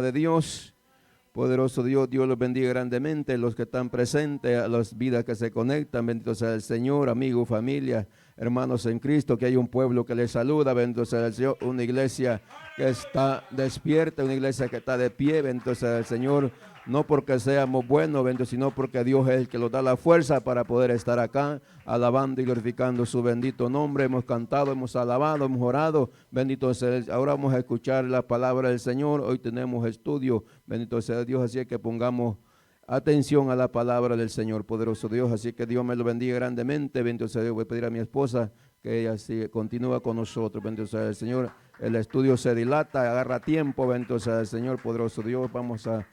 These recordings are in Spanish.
De Dios, poderoso Dios, Dios los bendiga grandemente, los que están presentes, a las vidas que se conectan, bendito sea el Señor, amigos, familia, hermanos en Cristo, que hay un pueblo que les saluda, bendito sea el Señor, una iglesia que está despierta, una iglesia que está de pie, bendito sea el Señor, no porque seamos buenos, bendito, sino porque Dios es el que nos da la fuerza para poder estar acá, alabando y glorificando su bendito nombre. Hemos cantado, hemos alabado, hemos orado, bendito sea Él. Ahora vamos a escuchar la palabra del Señor. Hoy tenemos estudio, bendito sea Dios, así que pongamos atención a la palabra del Señor, poderoso Dios. Así que Dios me lo bendiga grandemente, bendito sea Dios. Voy a pedir a mi esposa que ella continúe con nosotros, bendito sea el Señor. El estudio se dilata, agarra tiempo, bendito sea el Señor, poderoso Dios. Vamos a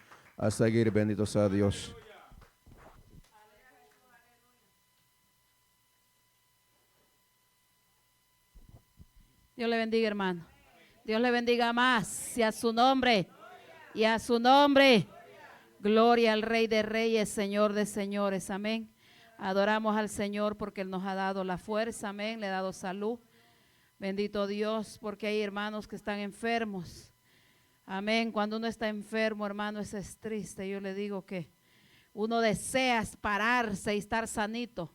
seguir, bendito sea Dios. Dios le bendiga, hermano. Dios le bendiga más y a su nombre. Y a su nombre. Gloria al Rey de Reyes, Señor de Señores. Amén. Adoramos al Señor porque Él nos ha dado la fuerza. Amén. Le ha dado salud. Bendito Dios, porque hay hermanos que están enfermos. Amén. Cuando uno está enfermo, hermano, eso es triste. Yo le digo que uno desea pararse y estar sanito.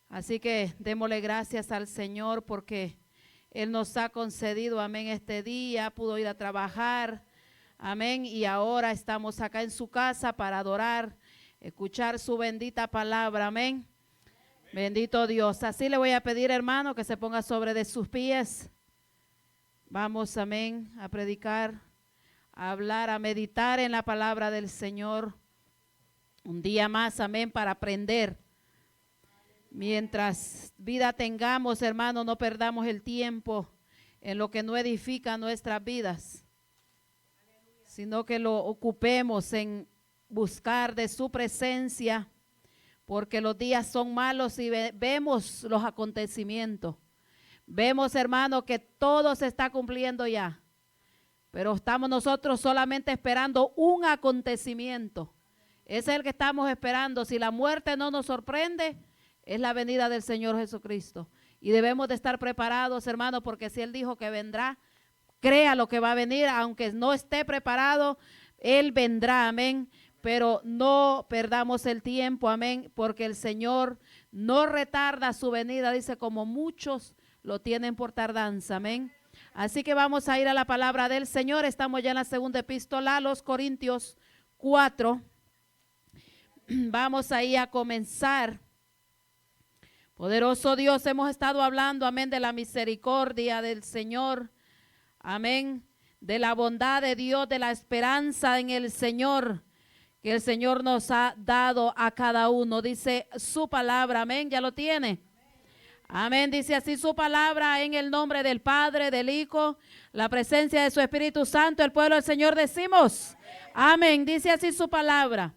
Así que démosle gracias al Señor porque Él nos ha concedido, amén, este día. Pudo ir a trabajar, amén. Y ahora estamos acá en su casa para adorar, escuchar su bendita palabra, amén. Bendito Dios. Así le voy a pedir, hermano, que se ponga sobre de sus pies. Vamos, amén, a predicar, a hablar, a meditar en la palabra del Señor. Un día más, amén, para aprender. Mientras vida tengamos, hermano, no perdamos el tiempo en lo que no edifica nuestras vidas, sino que lo ocupemos en buscar de su presencia, porque los días son malos y vemos los acontecimientos. Vemos, hermano, que todo se está cumpliendo ya. Pero estamos nosotros solamente esperando un acontecimiento. Ese es el que estamos esperando. Si la muerte no nos sorprende, es la venida del Señor Jesucristo. Y debemos de estar preparados, hermano, porque si Él dijo que vendrá, crea lo que va a venir. Aunque no esté preparado, Él vendrá, amén. Pero no perdamos el tiempo, amén, porque el Señor no retarda su venida, dice, como muchos lo tienen por tardanza, amén. Así que vamos a ir a la palabra del Señor. Estamos ya en la segunda epístola a los Corintios 4. Vamos ahí a comenzar. Poderoso Dios, hemos estado hablando, amén, de la misericordia del Señor, amén, de la bondad de Dios, de la esperanza en el Señor, que el Señor nos ha dado a cada uno. Dice su palabra, amén, ya lo tiene. Amén, dice así su palabra, en el nombre del Padre, del Hijo, la presencia de su Espíritu Santo, el pueblo del Señor decimos, amén, dice así su palabra.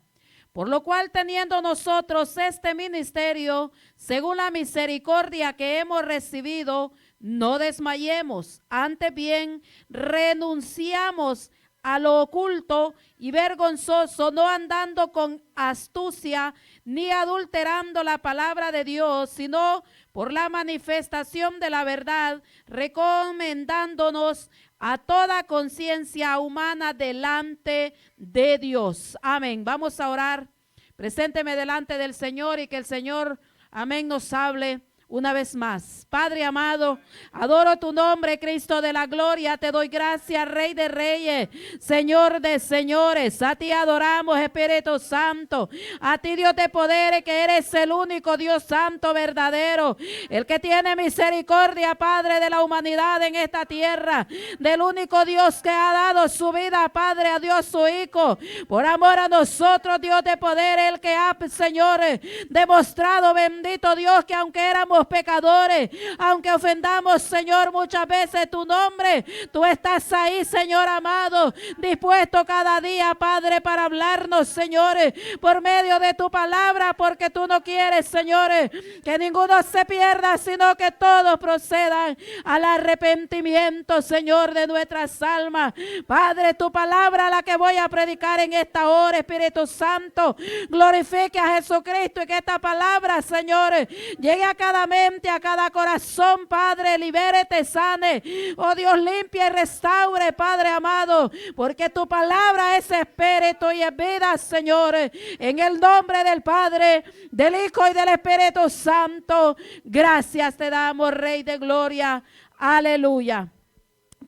Por lo cual, teniendo nosotros este ministerio, según la misericordia que hemos recibido, no desmayemos, antes bien renunciamos a lo oculto y vergonzoso, no andando con astucia ni adulterando la palabra de Dios, sino por la manifestación de la verdad, recomendándonos a toda conciencia humana delante de Dios. Amén. Vamos a orar. Presénteme delante del Señor y que el Señor, amén, nos hable una vez más. Padre amado, adoro tu nombre, Cristo de la gloria. Te doy gracias, Rey de reyes, Señor de señores. A ti adoramos, Espíritu Santo. A ti, Dios de poderes, que eres el único Dios santo verdadero, el que tiene misericordia, Padre, de la humanidad en esta tierra, del único Dios que ha dado su vida, Padre, a Dios su Hijo, por amor a nosotros, Dios de poder, el que ha, Señor, demostrado, bendito Dios, que aunque éramos pecadores, aunque ofendamos, Señor, muchas veces tu nombre, tú estás ahí, Señor amado, dispuesto cada día, Padre, para hablarnos, señores, por medio de tu palabra, porque tú no quieres, señores, que ninguno se pierda, sino que todos procedan al arrepentimiento, Señor, de nuestras almas. Padre, tu palabra, la que voy a predicar en esta hora, Espíritu Santo, glorifique a Jesucristo y que esta palabra, señores, llegue a cada cada mente, a cada corazón, Padre, libérete, sane. Oh Dios, limpia y restaure, Padre amado, porque tu palabra es espíritu y es vida, Señor. En el nombre del Padre, del Hijo y del Espíritu Santo, gracias te damos, Rey de gloria. Aleluya.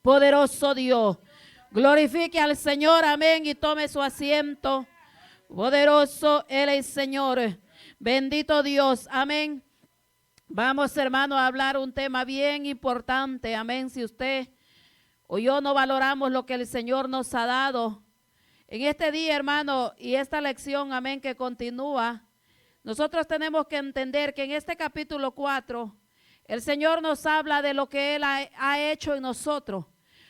Poderoso Dios. Glorifique al Señor, amén, y tome su asiento. Poderoso Él es Señor. Bendito Dios, amén. Vamos, hermano, a hablar un tema bien importante, amén. Si usted o yo no valoramos lo que el Señor nos ha dado en este día, hermano, y esta lección, amén, que continúa, nosotros tenemos que entender que en este capítulo 4, el Señor nos habla de lo que Él ha hecho en nosotros.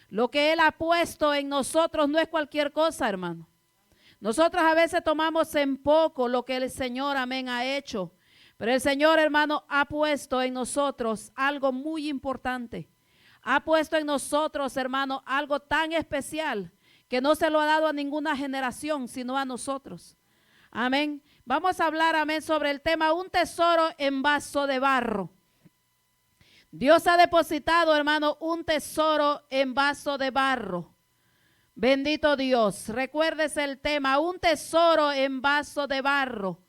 Lo que Él ha puesto en nosotros no es cualquier cosa, hermano. Nosotros a veces tomamos en poco lo que el Señor, amén, ha hecho. Pero el Señor, hermano, ha puesto en nosotros algo muy importante. Ha puesto en nosotros, hermano, algo tan especial que no se lo ha dado a ninguna generación, sino a nosotros. Amén. Vamos a hablar, amén, sobre el tema un tesoro en vaso de barro. Dios ha depositado, hermano, un tesoro en vaso de barro. Bendito Dios. Recuérdese el tema, un tesoro en vaso de barro.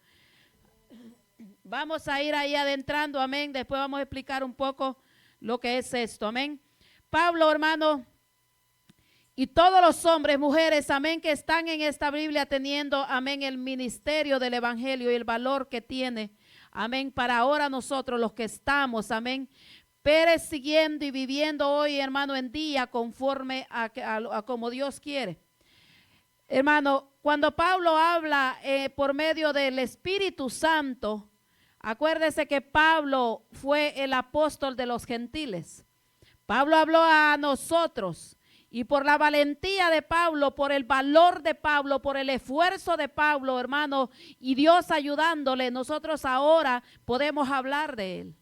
Vamos a ir ahí adentrando, amén. Después vamos a explicar un poco lo que es esto, amén. Pablo, hermano, y todos los hombres, mujeres, amén, que están en esta Biblia teniendo, amén, el ministerio del Evangelio y el valor que tiene, amén, para ahora nosotros los que estamos, amén, persiguiendo y viviendo hoy, hermano, en día conforme a como Dios quiere. Hermano, cuando Pablo habla por medio del Espíritu Santo, acuérdese que Pablo fue el apóstol de los gentiles. Pablo habló a nosotros y por la valentía de Pablo, por el valor de Pablo, por el esfuerzo de Pablo, hermano, y Dios ayudándole, nosotros ahora podemos hablar de él.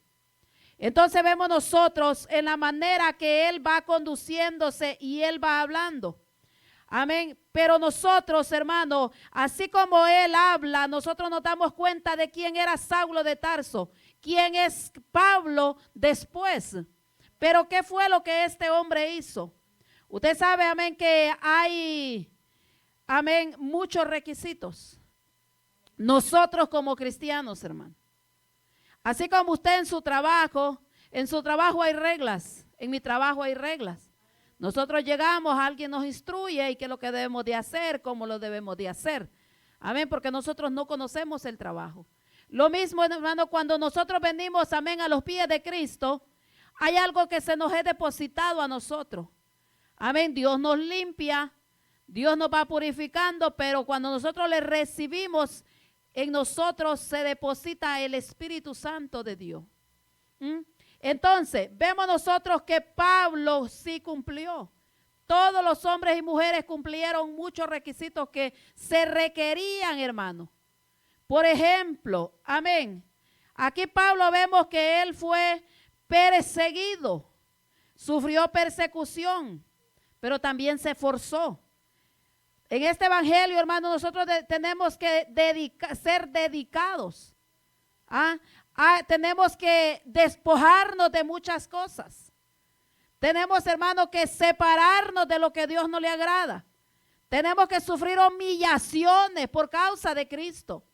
Entonces vemos nosotros en la manera que él va conduciéndose y él va hablando. Amén. Pero nosotros, hermano, así como él habla, nosotros nos damos cuenta de quién era Saulo de Tarso, quién es Pablo después. Pero ¿qué fue lo que este hombre hizo? Usted sabe, amén, que hay, amén, muchos requisitos. Nosotros como cristianos, hermano. Así como usted en su trabajo hay reglas, en mi trabajo hay reglas. Nosotros llegamos, alguien nos instruye y qué es lo que debemos de hacer, cómo lo debemos de hacer. Amén, porque nosotros no conocemos el trabajo. Lo mismo, hermano, cuando nosotros venimos, amén, a los pies de Cristo, hay algo que se nos es depositado a nosotros. Amén, Dios nos limpia, Dios nos va purificando, pero cuando nosotros le recibimos, en nosotros se deposita el Espíritu Santo de Dios. Entonces, vemos nosotros que Pablo sí cumplió. Todos los hombres y mujeres cumplieron muchos requisitos que se requerían, hermano. Por ejemplo, amén. Aquí Pablo vemos que él fue perseguido, sufrió persecución, pero también se esforzó. En este evangelio, hermano, nosotros tenemos que ser dedicados. Tenemos que despojarnos de muchas cosas. Tenemos, hermano, que separarnos de lo que a Dios no le agrada. Tenemos que sufrir humillaciones por causa de Cristo.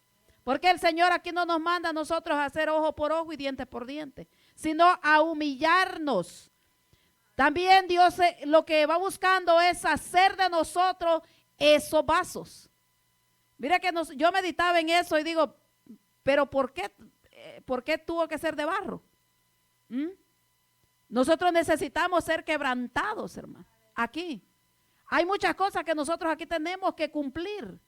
Porque el Señor aquí no nos manda a nosotros a hacer ojo por ojo y diente por diente, sino a humillarnos. También Dios lo que va buscando es hacer de nosotros esos vasos. Mira que yo meditaba en eso y digo, pero ¿por qué tuvo que ser de barro? Nosotros necesitamos ser quebrantados, hermano. Aquí hay muchas cosas que nosotros aquí tenemos que cumplir.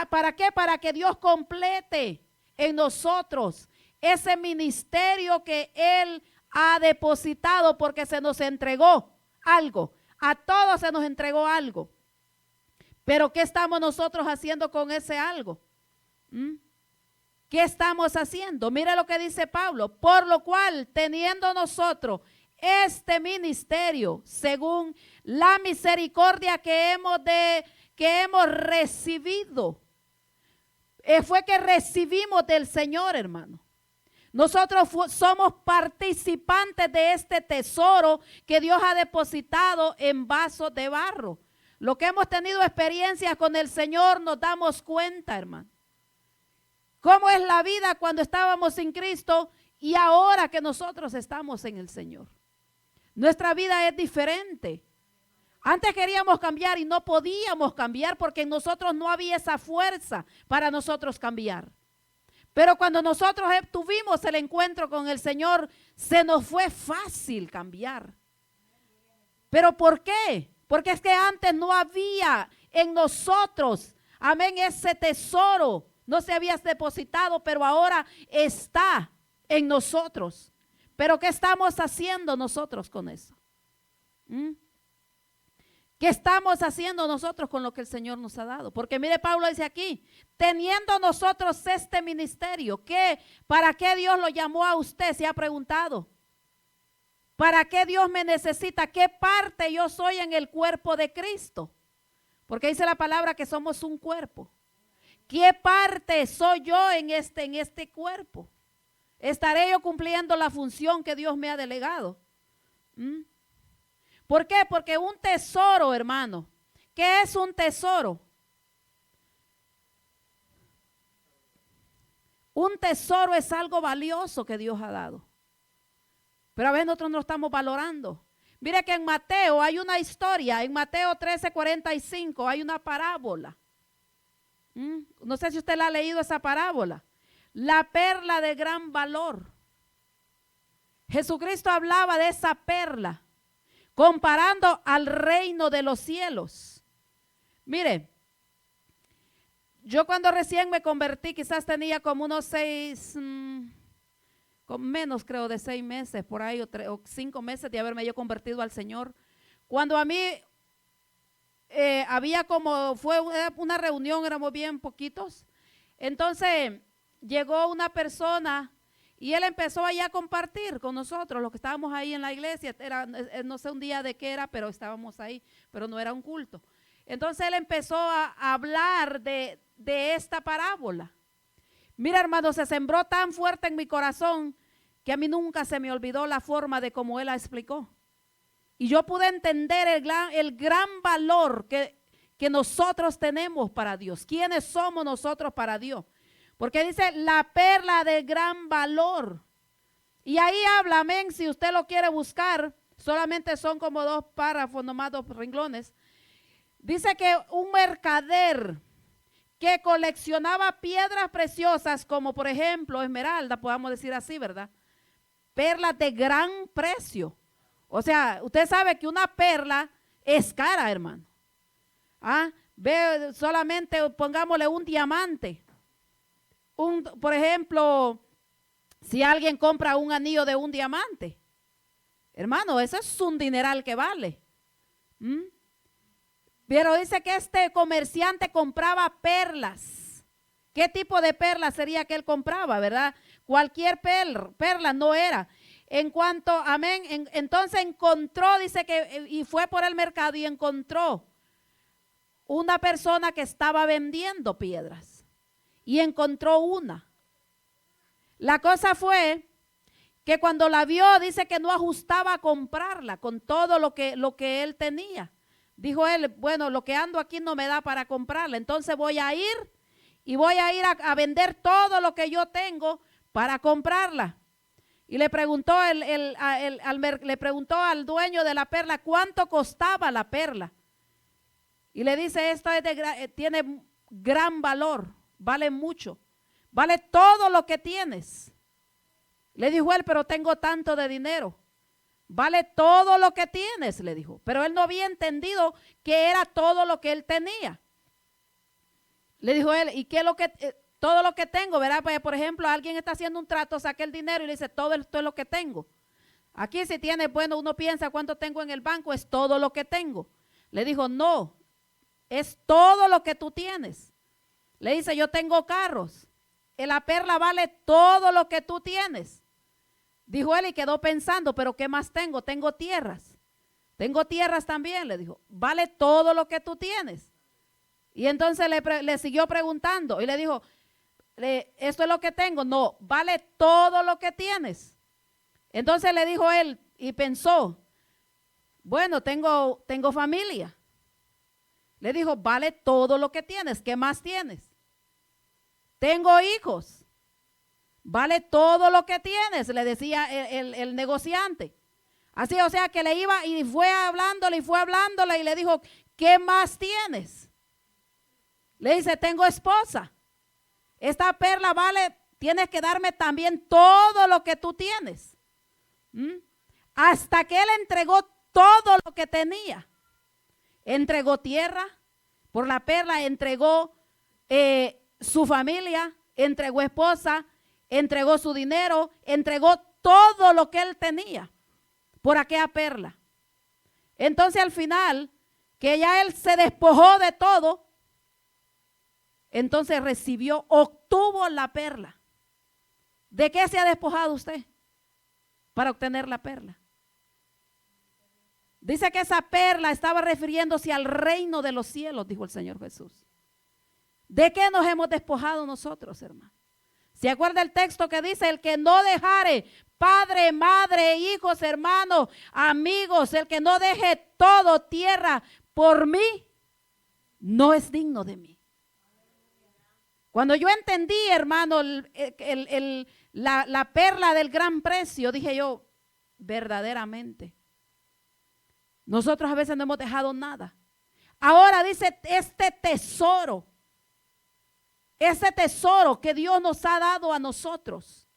¿Para qué? Para que Dios complete en nosotros ese ministerio que Él ha depositado, porque se nos entregó algo. A todos se nos entregó algo. Pero ¿qué estamos nosotros haciendo con ese algo? ¿Qué estamos haciendo? Mire lo que dice Pablo. Por lo cual, teniendo nosotros este ministerio, según la misericordia que hemos recibido, fue que recibimos del Señor, hermano. Nosotros somos participantes de este tesoro que Dios ha depositado en vasos de barro. Lo que hemos tenido experiencias con el Señor nos damos cuenta, hermano. ¿Cómo es la vida cuando estábamos sin Cristo y ahora que nosotros estamos en el Señor? Nuestra vida es diferente. Antes queríamos cambiar y no podíamos cambiar porque en nosotros no había esa fuerza para nosotros cambiar. Pero cuando nosotros tuvimos el encuentro con el Señor, se nos fue fácil cambiar. ¿Pero por qué? Porque es que antes no había en nosotros, amén, ese tesoro. No se había depositado, pero ahora está en nosotros. ¿Pero qué estamos haciendo nosotros con eso? ¿Qué estamos haciendo nosotros con lo que el Señor nos ha dado? Porque mire, Pablo dice aquí, teniendo nosotros este ministerio, ¿para qué Dios lo llamó a usted? Se ha preguntado. ¿Para qué Dios me necesita? ¿Qué parte yo soy en el cuerpo de Cristo? Porque dice la palabra que somos un cuerpo. ¿Qué parte soy yo en este cuerpo? ¿Estaré yo cumpliendo la función que Dios me ha delegado? ¿Por qué? Porque un tesoro, hermano. ¿Qué es un tesoro? Un tesoro es algo valioso que Dios ha dado. Pero a veces nosotros no lo estamos valorando. Mire que en Mateo hay una historia, en Mateo 13:45 hay una parábola. No sé si usted la ha leído esa parábola. La perla de gran valor. Jesucristo hablaba de esa perla, comparando al reino de los cielos. Mire, yo cuando recién me convertí, quizás tenía como unos 6, con menos creo de 6 meses, por ahí, o 5 meses de haberme yo convertido al Señor. Cuando a mí había fue una reunión, éramos bien poquitos. Entonces llegó una persona y él empezó allá a compartir con nosotros, los que estábamos ahí en la iglesia. Era, no sé un día de qué era, pero estábamos ahí, pero no era un culto. Entonces él empezó a hablar de esta parábola. Mira, hermano, se sembró tan fuerte en mi corazón que a mí nunca se me olvidó la forma de cómo él la explicó. Y yo pude entender el gran valor que nosotros tenemos para Dios. ¿Quiénes somos nosotros para Dios? Porque dice la perla de gran valor. Y ahí habla, amén, si usted lo quiere buscar, solamente son como 2 párrafos, nomás 2 renglones. Dice que un mercader que coleccionaba piedras preciosas, como por ejemplo esmeralda, podamos decir así, ¿verdad? Perlas de gran precio. O sea, usted sabe que una perla es cara, hermano. Ve, solamente pongámosle un diamante. Por ejemplo, si alguien compra un anillo de un diamante, hermano, eso es un dineral que vale. Pero dice que este comerciante compraba perlas. ¿Qué tipo de perla sería que él compraba, verdad? Cualquier perla no era. En cuanto, amén, entonces encontró, dice que, y fue por el mercado y encontró una persona que estaba vendiendo piedras. Y encontró una. La cosa fue que cuando la vio, dice que no ajustaba a comprarla con todo lo que él tenía. Dijo él, bueno, lo que ando aquí no me da para comprarla, entonces voy a ir a vender todo lo que yo tengo para comprarla. Y le preguntó, le preguntó al dueño de la perla cuánto costaba la perla. Y le dice, esto tiene gran valor, vale mucho, vale todo lo que tienes. Le dijo él, pero tengo tanto de dinero. Vale todo lo que tienes, le dijo. Pero él no había entendido que era todo lo que él tenía. Le dijo él, ¿y qué es lo que todo lo que tengo? ¿Verdad? Pues, por ejemplo, alguien está haciendo un trato, saca el dinero y le dice, todo esto es lo que tengo. Aquí si tiene, bueno, uno piensa cuánto tengo en el banco, es todo lo que tengo. Le dijo, no, es todo lo que tú tienes. Le dice, yo tengo carros. La perla vale todo lo que tú tienes. Dijo él y quedó pensando, pero ¿qué más tengo? Tengo tierras. Tengo tierras también, le dijo. Vale todo lo que tú tienes. Y entonces le siguió preguntando y le dijo, esto es lo que tengo. No, vale todo lo que tienes. Entonces le dijo él y pensó, bueno, tengo familia. Le dijo, vale todo lo que tienes. ¿Qué más tienes? Tengo hijos. Vale todo lo que tienes, le decía el negociante. Así, o sea, que le iba y fue hablándole y le dijo, ¿qué más tienes? Le dice, tengo esposa. Esta perla vale, tienes que darme también todo lo que tú tienes. Hasta que él entregó todo lo que tenía. Entregó tierra por la perla, entregó su familia, entregó esposa, entregó su dinero, entregó todo lo que él tenía por aquella perla. Entonces al final, que ya él se despojó de todo, entonces obtuvo la perla. ¿De qué se ha despojado usted para obtener la perla? Dice que esa perla estaba refiriéndose al reino de los cielos, dijo el Señor Jesús. ¿De qué nos hemos despojado nosotros, hermano? ¿Se acuerda el texto que dice, el que no dejare padre, madre, hijos, hermanos, amigos, el que no deje todo tierra por mí, no es digno de mí? Cuando yo entendí, hermano, la perla del gran precio, dije yo, verdaderamente, nosotros a veces no hemos dejado nada. Ahora dice, este tesoro que Dios nos ha dado a nosotros.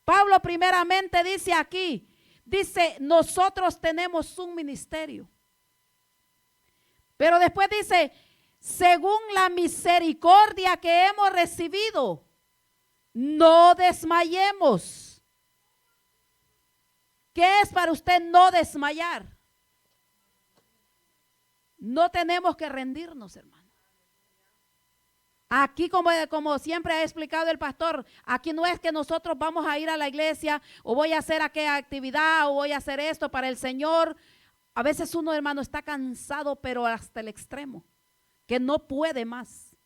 Pablo primeramente dice aquí, dice, nosotros tenemos un ministerio. Pero después dice, según la misericordia que hemos recibido, no desmayemos. ¿Qué es para usted no desmayar? No tenemos que rendirnos, hermano. Aquí, como siempre ha explicado el pastor, aquí no es que nosotros vamos a ir a la iglesia o voy a hacer aquella actividad o voy a hacer esto para el Señor. A veces uno, hermano, está cansado, pero hasta el extremo, que no puede más.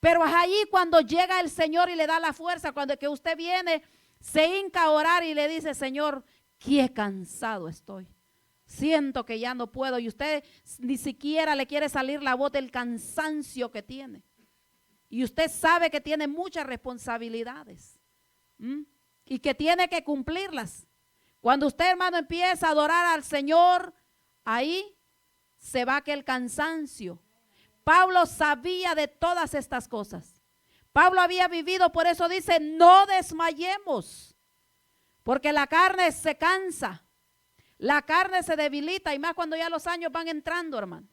Pero es allí cuando llega el Señor y le da la fuerza, cuando que usted viene, se hinca a orar y le dice, Señor, qué cansado estoy. Siento que ya no puedo, y usted ni siquiera le quiere salir la voz del cansancio que tiene. Y usted sabe que tiene muchas responsabilidades y que tiene que cumplirlas. Cuando usted, hermano, empieza a adorar al Señor, ahí se va aquel cansancio. Pablo sabía de todas estas cosas. Pablo había vivido, por eso dice, no desmayemos, porque la carne se cansa, la carne se debilita, y más cuando ya los años van entrando, hermano.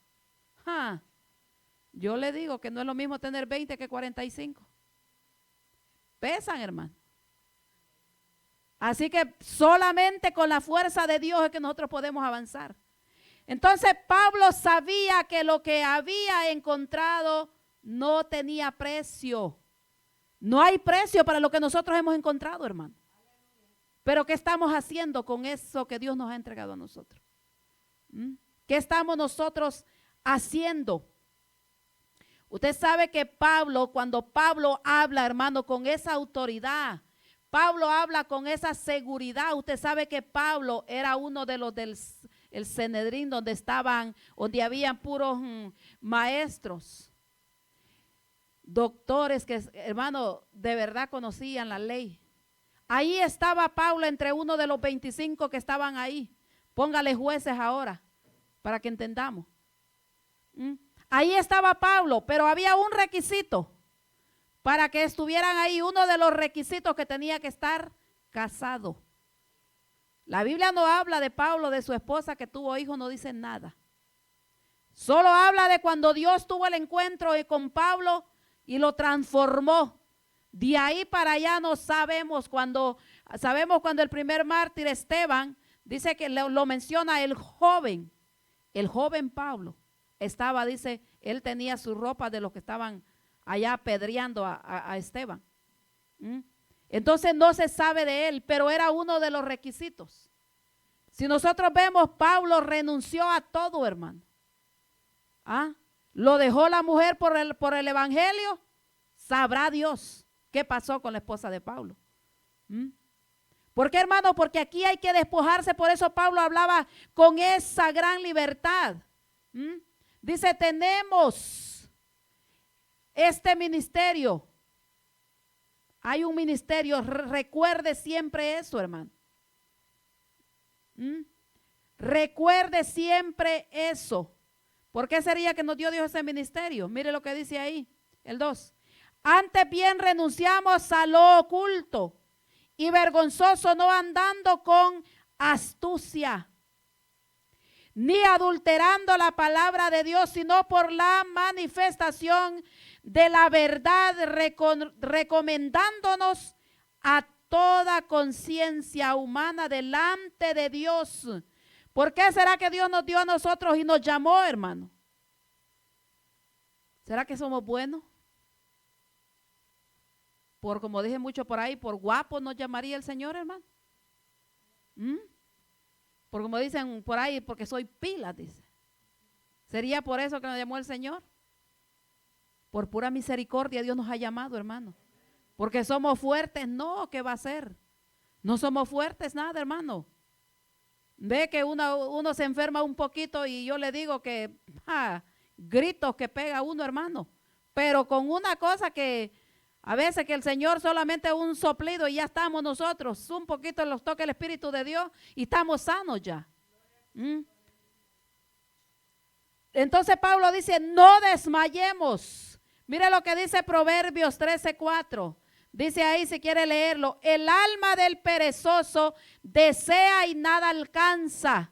Yo le digo que no es lo mismo tener 20 que 45. Pesan, hermano. Así que solamente con la fuerza de Dios es que nosotros podemos avanzar. Entonces Pablo sabía que lo que había encontrado no tenía precio. No hay precio para lo que nosotros hemos encontrado, hermano. Pero ¿qué estamos haciendo con eso que Dios nos ha entregado a nosotros? ¿Qué estamos nosotros haciendo? Usted sabe que Pablo, cuando Pablo habla, hermano, con esa autoridad, Pablo habla con esa seguridad. Usted sabe que Pablo era uno de los del Sanedrín, donde habían puros maestros, doctores que, hermano, de verdad conocían la ley. Ahí estaba Pablo entre uno de los 25 que estaban ahí. Póngale jueces ahora, para que entendamos. Ahí estaba Pablo, pero había un requisito para que estuvieran ahí. Uno de los requisitos que tenía que estar casado. La Biblia no habla de Pablo, de su esposa que tuvo hijos, no dice nada. Solo habla de cuando Dios tuvo el encuentro con Pablo y lo transformó. De ahí para allá no sabemos cuando el primer mártir Esteban, dice que lo menciona el joven Pablo. Estaba, dice, él tenía su ropa de los que estaban allá apedreando a Esteban. Entonces no se sabe de él, pero era uno de los requisitos. Si nosotros vemos, Pablo renunció a todo, hermano. Lo dejó la mujer por el evangelio, sabrá Dios. ¿Qué pasó con la esposa de Pablo? ¿Por qué, hermano? Porque aquí hay que despojarse. Por eso Pablo hablaba con esa gran libertad. Dice, tenemos este ministerio. Hay un ministerio. Recuerde siempre eso, hermano. Recuerde siempre eso. ¿Por qué sería que nos dio Dios ese ministerio? Mire lo que dice ahí, el 2. Antes bien renunciamos a lo oculto y vergonzoso, no andando con astucia, ni adulterando la palabra de Dios, sino por la manifestación de la verdad, recomendándonos a toda conciencia humana delante de Dios. ¿Por qué será que Dios nos dio a nosotros y nos llamó, hermano? ¿Será que somos buenos? Por, como dije mucho por ahí, por guapos nos llamaría el Señor, hermano. Por como dicen por ahí, porque soy pila, dice. ¿Sería por eso que nos llamó el Señor? Por pura misericordia Dios nos ha llamado, hermano. Porque somos fuertes, no, ¿qué va a ser? No somos fuertes, nada, hermano. Ve que uno se enferma un poquito y yo le digo que gritos que pega uno, hermano. Pero con una cosa que a veces que el Señor solamente un soplido y ya estamos nosotros. Un poquito los toca el Espíritu de Dios y estamos sanos ya. Entonces Pablo dice, no desmayemos. Mire lo que dice Proverbios 13:4. Dice ahí, si quiere leerlo, el alma del perezoso desea y nada alcanza,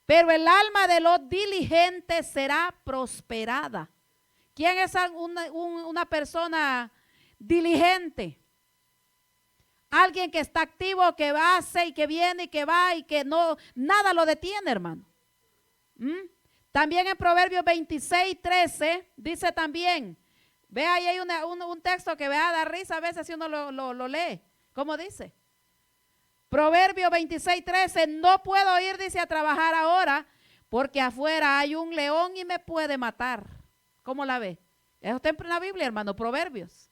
pero el alma de los diligentes será prosperada. ¿Quién es una persona diligente? Alguien que está activo, que hace y que viene y que va y que no, nada lo detiene, hermano. También en Proverbios 26:13 dice también, ve ahí hay un texto que da risa a veces si uno lo lee. ¿Cómo dice? Proverbios 26:13, no puedo ir, dice, a trabajar ahora porque afuera hay un león y me puede matar. ¿Cómo la ve? Eso está en la Biblia, hermano, Proverbios.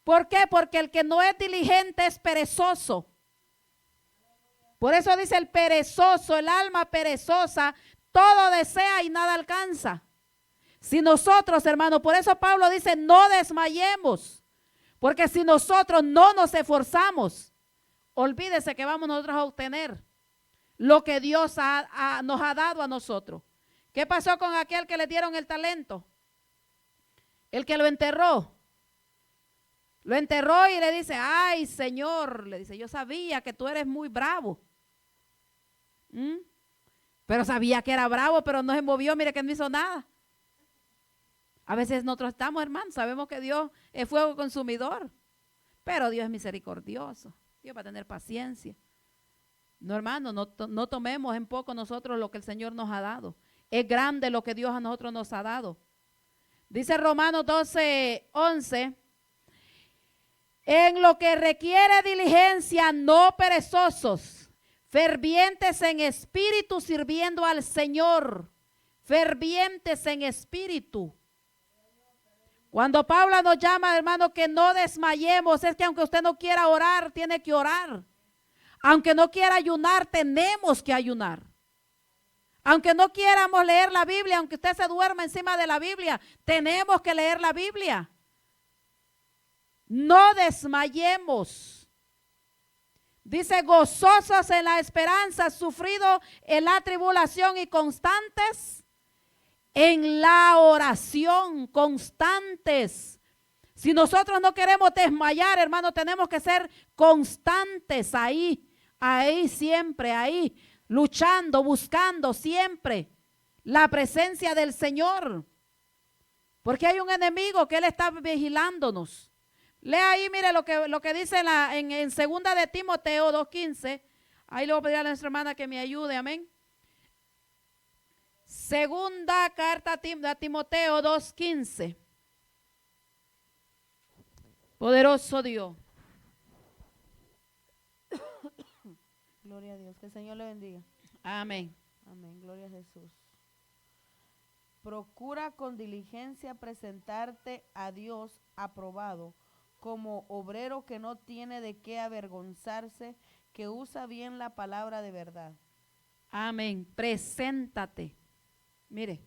¿Por qué? Porque el que no es diligente es perezoso. Por eso dice el perezoso, el alma perezosa, todo desea y nada alcanza. Si nosotros, hermano, por eso Pablo dice, no desmayemos, porque si nosotros no nos esforzamos, olvídese que vamos nosotros a obtener lo que Dios nos ha dado a nosotros. ¿Qué pasó con aquel que le dieron el talento? El que lo enterró. Lo enterró y le dice, ay, Señor, le dice, yo sabía que tú eres muy bravo. Pero sabía que era bravo, pero no se movió, mire que no hizo nada. A veces nosotros estamos, hermanos, sabemos que Dios es fuego consumidor, pero Dios es misericordioso. Dios va a tener paciencia. No, hermano, no tomemos en poco nosotros lo que el Señor nos ha dado. Es grande lo que Dios a nosotros nos ha dado. Dice Romanos 12:11, en lo que requiere diligencia, no perezosos, fervientes en espíritu, sirviendo al Señor, fervientes en espíritu. Cuando Pablo nos llama, hermano, que no desmayemos, es que aunque usted no quiera orar, tiene que orar. Aunque no quiera ayunar, tenemos que ayunar. Aunque no quieramos leer la Biblia, aunque usted se duerma encima de la Biblia, tenemos que leer la Biblia. No desmayemos. Dice, gozosos en la esperanza, sufrido en la tribulación y constantes en la oración, constantes. Si nosotros no queremos desmayar, hermano, tenemos que ser constantes ahí siempre, ahí, luchando, buscando siempre la presencia del Señor. Porque hay un enemigo que Él está vigilándonos. Lea ahí, mire lo que dice en 2 de Timoteo 2:15. Ahí le voy a pedir a nuestra hermana que me ayude, amén. Segunda carta a Timoteo 2:15. Poderoso Dios. Gloria a Dios, que el Señor le bendiga. Amén. Amén, gloria a Jesús. procura con diligencia presentarte a Dios aprobado, como obrero que no tiene de qué avergonzarse, que usa bien la palabra de verdad. Amén. Preséntate. Mire,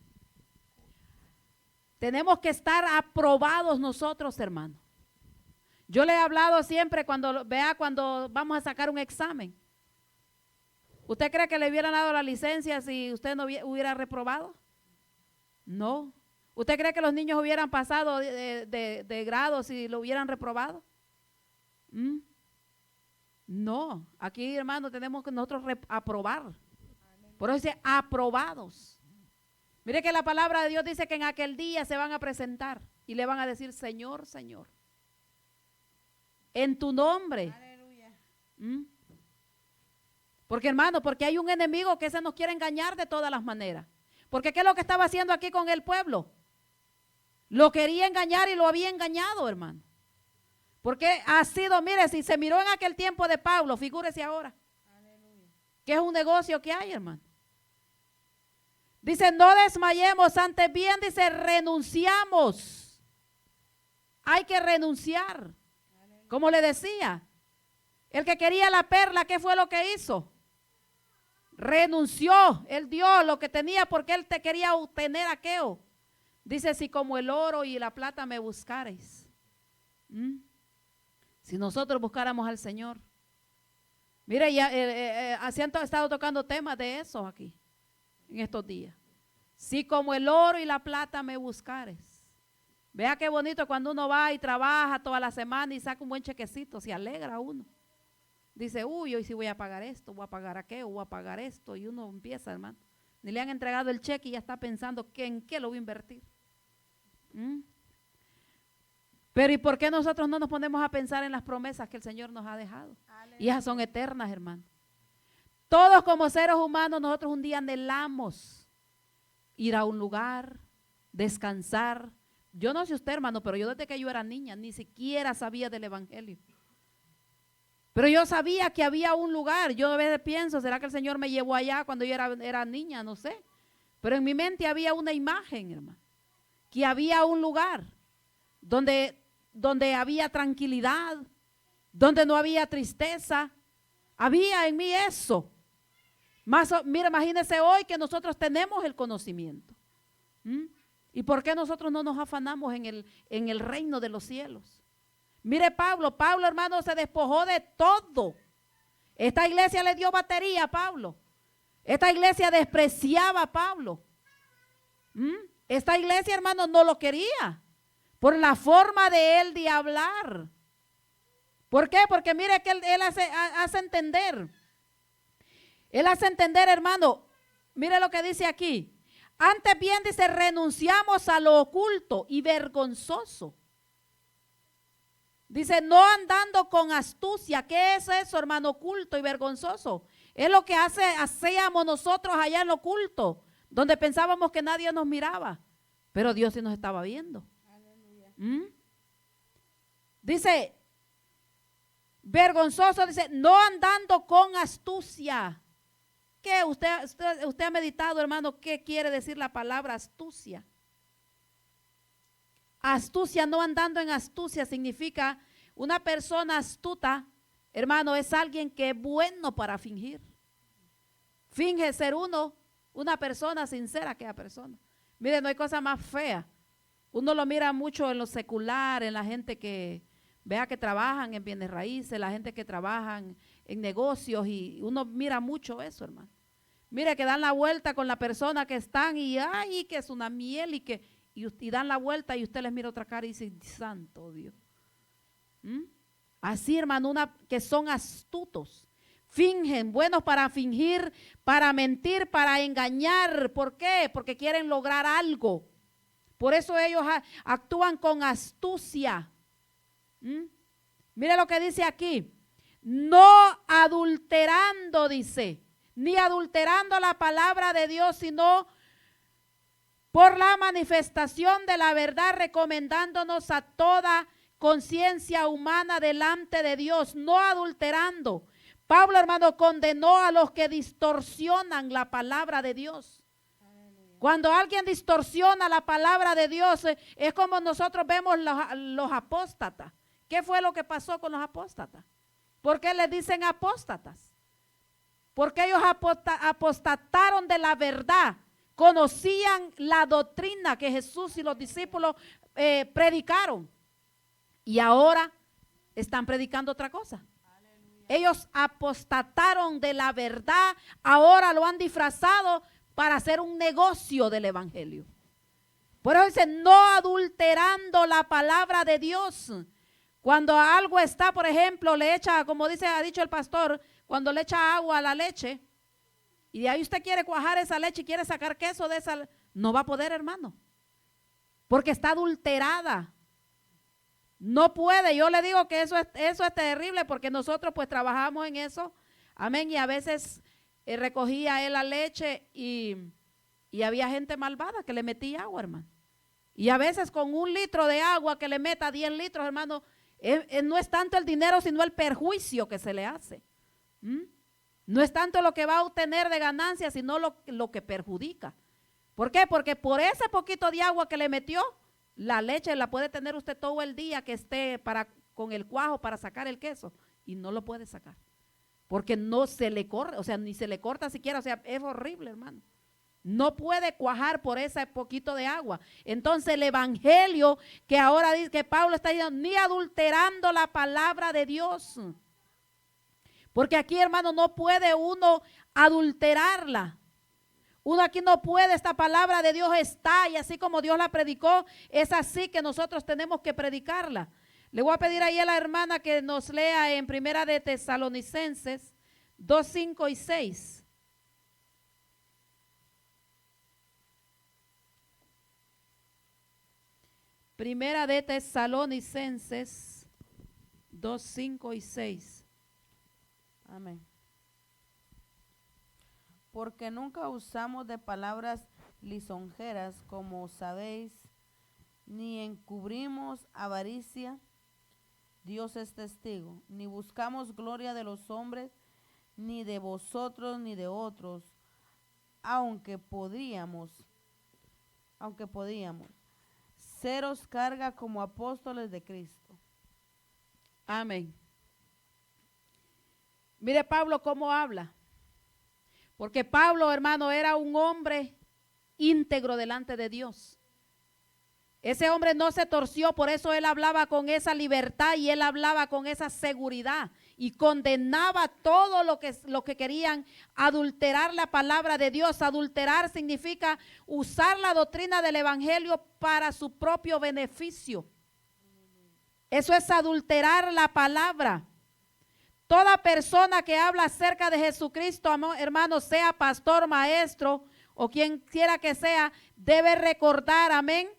tenemos que estar aprobados nosotros, hermano. Yo le he hablado siempre cuando vamos a sacar un examen. ¿Usted cree que le hubieran dado la licencia si usted no hubiera reprobado? No. ¿Usted cree que los niños hubieran pasado de grado si lo hubieran reprobado? No. Aquí, hermano, tenemos que nosotros aprobar. Por eso dice aprobados. Mire que la palabra de Dios dice que en aquel día se van a presentar y le van a decir, Señor, Señor, en tu nombre. Aleluya. Porque, hermano, porque hay un enemigo que se nos quiere engañar de todas las maneras. Porque ¿qué es lo que estaba haciendo aquí con el pueblo? Lo quería engañar y lo había engañado, hermano. Porque ha sido, mire, si se miró en aquel tiempo de Pablo, figúrese ahora. Aleluya. Que es un negocio que hay, hermano. Dice, no desmayemos, antes bien, dice, renunciamos. Hay que renunciar. Como le decía, el que quería la perla, ¿qué fue lo que hizo? Renunció, él dio lo que tenía porque él te quería obtener aquello. Dice, si como el oro y la plata me buscareis. Si nosotros buscáramos al Señor. Mire, ya así han estado tocando temas de eso aquí, en estos días. Si como el oro y la plata me buscares. Vea qué bonito cuando uno va y trabaja toda la semana y saca un buen chequecito, se alegra uno. Dice, uy, hoy sí voy a pagar esto, voy a pagar aquello, voy a pagar esto. Y uno empieza, hermano. Ni le han entregado el cheque y ya está pensando en qué lo voy a invertir. Pero ¿y por qué nosotros no nos ponemos a pensar en las promesas que el Señor nos ha dejado? Aleluya. Y esas son eternas, hermano. Todos como seres humanos, nosotros un día anhelamos ir a un lugar, descansar. Yo no sé usted, hermano, pero yo desde que yo era niña ni siquiera sabía del evangelio. Pero yo sabía que había un lugar. Yo a veces pienso, ¿será que el Señor me llevó allá cuando yo era niña? No sé. Pero en mi mente había una imagen, hermano. Que había un lugar donde había tranquilidad, donde no había tristeza. Había en mí eso. Mira, imagínese hoy que nosotros tenemos el conocimiento. ¿Y por qué nosotros no nos afanamos en el reino de los cielos? Mire Pablo, hermano, se despojó de todo. Esta iglesia le dio batería a Pablo. Esta iglesia despreciaba a Pablo. Esta iglesia, hermano, no lo quería por la forma de él de hablar. ¿Por qué? Porque mire que él hace entender. Él hace entender, hermano, mire lo que dice aquí. Antes bien, dice, renunciamos a lo oculto y vergonzoso. Dice, no andando con astucia. ¿Qué es eso, hermano? Oculto y vergonzoso. Es lo que hacíamos nosotros allá en lo oculto, donde pensábamos que nadie nos miraba, pero Dios sí nos estaba viendo. Dice, vergonzoso, dice, no andando con astucia. ¿Qué? Usted ha meditado, hermano, qué quiere decir la palabra astucia? Astucia, no andando en astucia, significa una persona astuta, hermano, es alguien que es bueno para fingir. Finge ser una persona sincera, aquella persona. Mire, no hay cosa más fea. Uno lo mira mucho en lo secular, en la gente que vea que trabajan en bienes raíces, la gente que trabajan en negocios, y uno mira mucho eso, hermano. Mire que dan la vuelta con la persona que están y ay, que es una miel y dan la vuelta y usted les mira otra cara y dice, santo Dios. Así, hermano, que son astutos. Fingen, buenos para fingir, para mentir, para engañar. ¿Por qué? Porque quieren lograr algo. Por eso ellos actúan con astucia. Mire lo que dice aquí. No adulterando, dice, ni adulterando la palabra de Dios, sino por la manifestación de la verdad, recomendándonos a toda conciencia humana delante de Dios, no adulterando. Pablo, hermano, condenó a los que distorsionan la palabra de Dios. Cuando alguien distorsiona la palabra de Dios, es como nosotros vemos los apóstatas. ¿Qué fue lo que pasó con los apóstatas? ¿Por qué les dicen apóstatas? Porque ellos apostataron de la verdad. Conocían la doctrina que Jesús y los discípulos predicaron. Y ahora están predicando otra cosa. Ellos apostataron de la verdad, ahora lo han disfrazado para hacer un negocio del evangelio. Por eso dice, no adulterando la palabra de Dios. Cuando algo está, por ejemplo, le echa, como ha dicho el pastor, cuando le echa agua a la leche, y de ahí usted quiere cuajar esa leche y quiere sacar queso de esa, no va a poder, hermano, porque está adulterada. No puede. Yo le digo que eso es terrible, porque nosotros pues trabajamos en eso, amén, y a veces recogía él la leche y había gente malvada que le metía agua, hermano. Y a veces con 1 litro de agua que le meta 10 litros, hermano, no es tanto el dinero, sino el perjuicio que se le hace. No es tanto lo que va a obtener de ganancia, sino lo que perjudica. ¿Por qué? Porque por ese poquito de agua que le metió, la leche la puede tener usted todo el día que esté con el cuajo para sacar el queso, y no lo puede sacar. Porque no se le corta, o sea, ni se le corta siquiera, o sea, es horrible, hermano. No puede cuajar por ese poquito de agua. Entonces el evangelio que ahora dice que Pablo está diciendo, ni adulterando la palabra de Dios. Porque aquí, hermano, no puede uno adulterarla. Uno aquí no puede, esta palabra de Dios está, y así como Dios la predicó, es así que nosotros tenemos que predicarla. Le voy a pedir ahí a la hermana que nos lea en Primera de Tesalonicenses 2, 5 y 6. Primera de Tesalonicenses 2, 5 y 6. Amén. Porque nunca usamos de palabras lisonjeras, como sabéis, ni encubrimos avaricia, Dios es testigo, ni buscamos gloria de los hombres, ni de vosotros, ni de otros, aunque podíamos, seros carga como apóstoles de Cristo. Amén. Mire Pablo cómo habla. Porque Pablo, hermano, era un hombre íntegro delante de Dios. Ese hombre no se torció, por eso él hablaba con esa libertad y él hablaba con esa seguridad y condenaba todo lo que querían adulterar la palabra de Dios. Adulterar significa usar la doctrina del evangelio para su propio beneficio. Eso es adulterar la palabra. Toda persona que habla acerca de Jesucristo, hermano, sea pastor, maestro o quien quiera que sea, debe recordar, amén,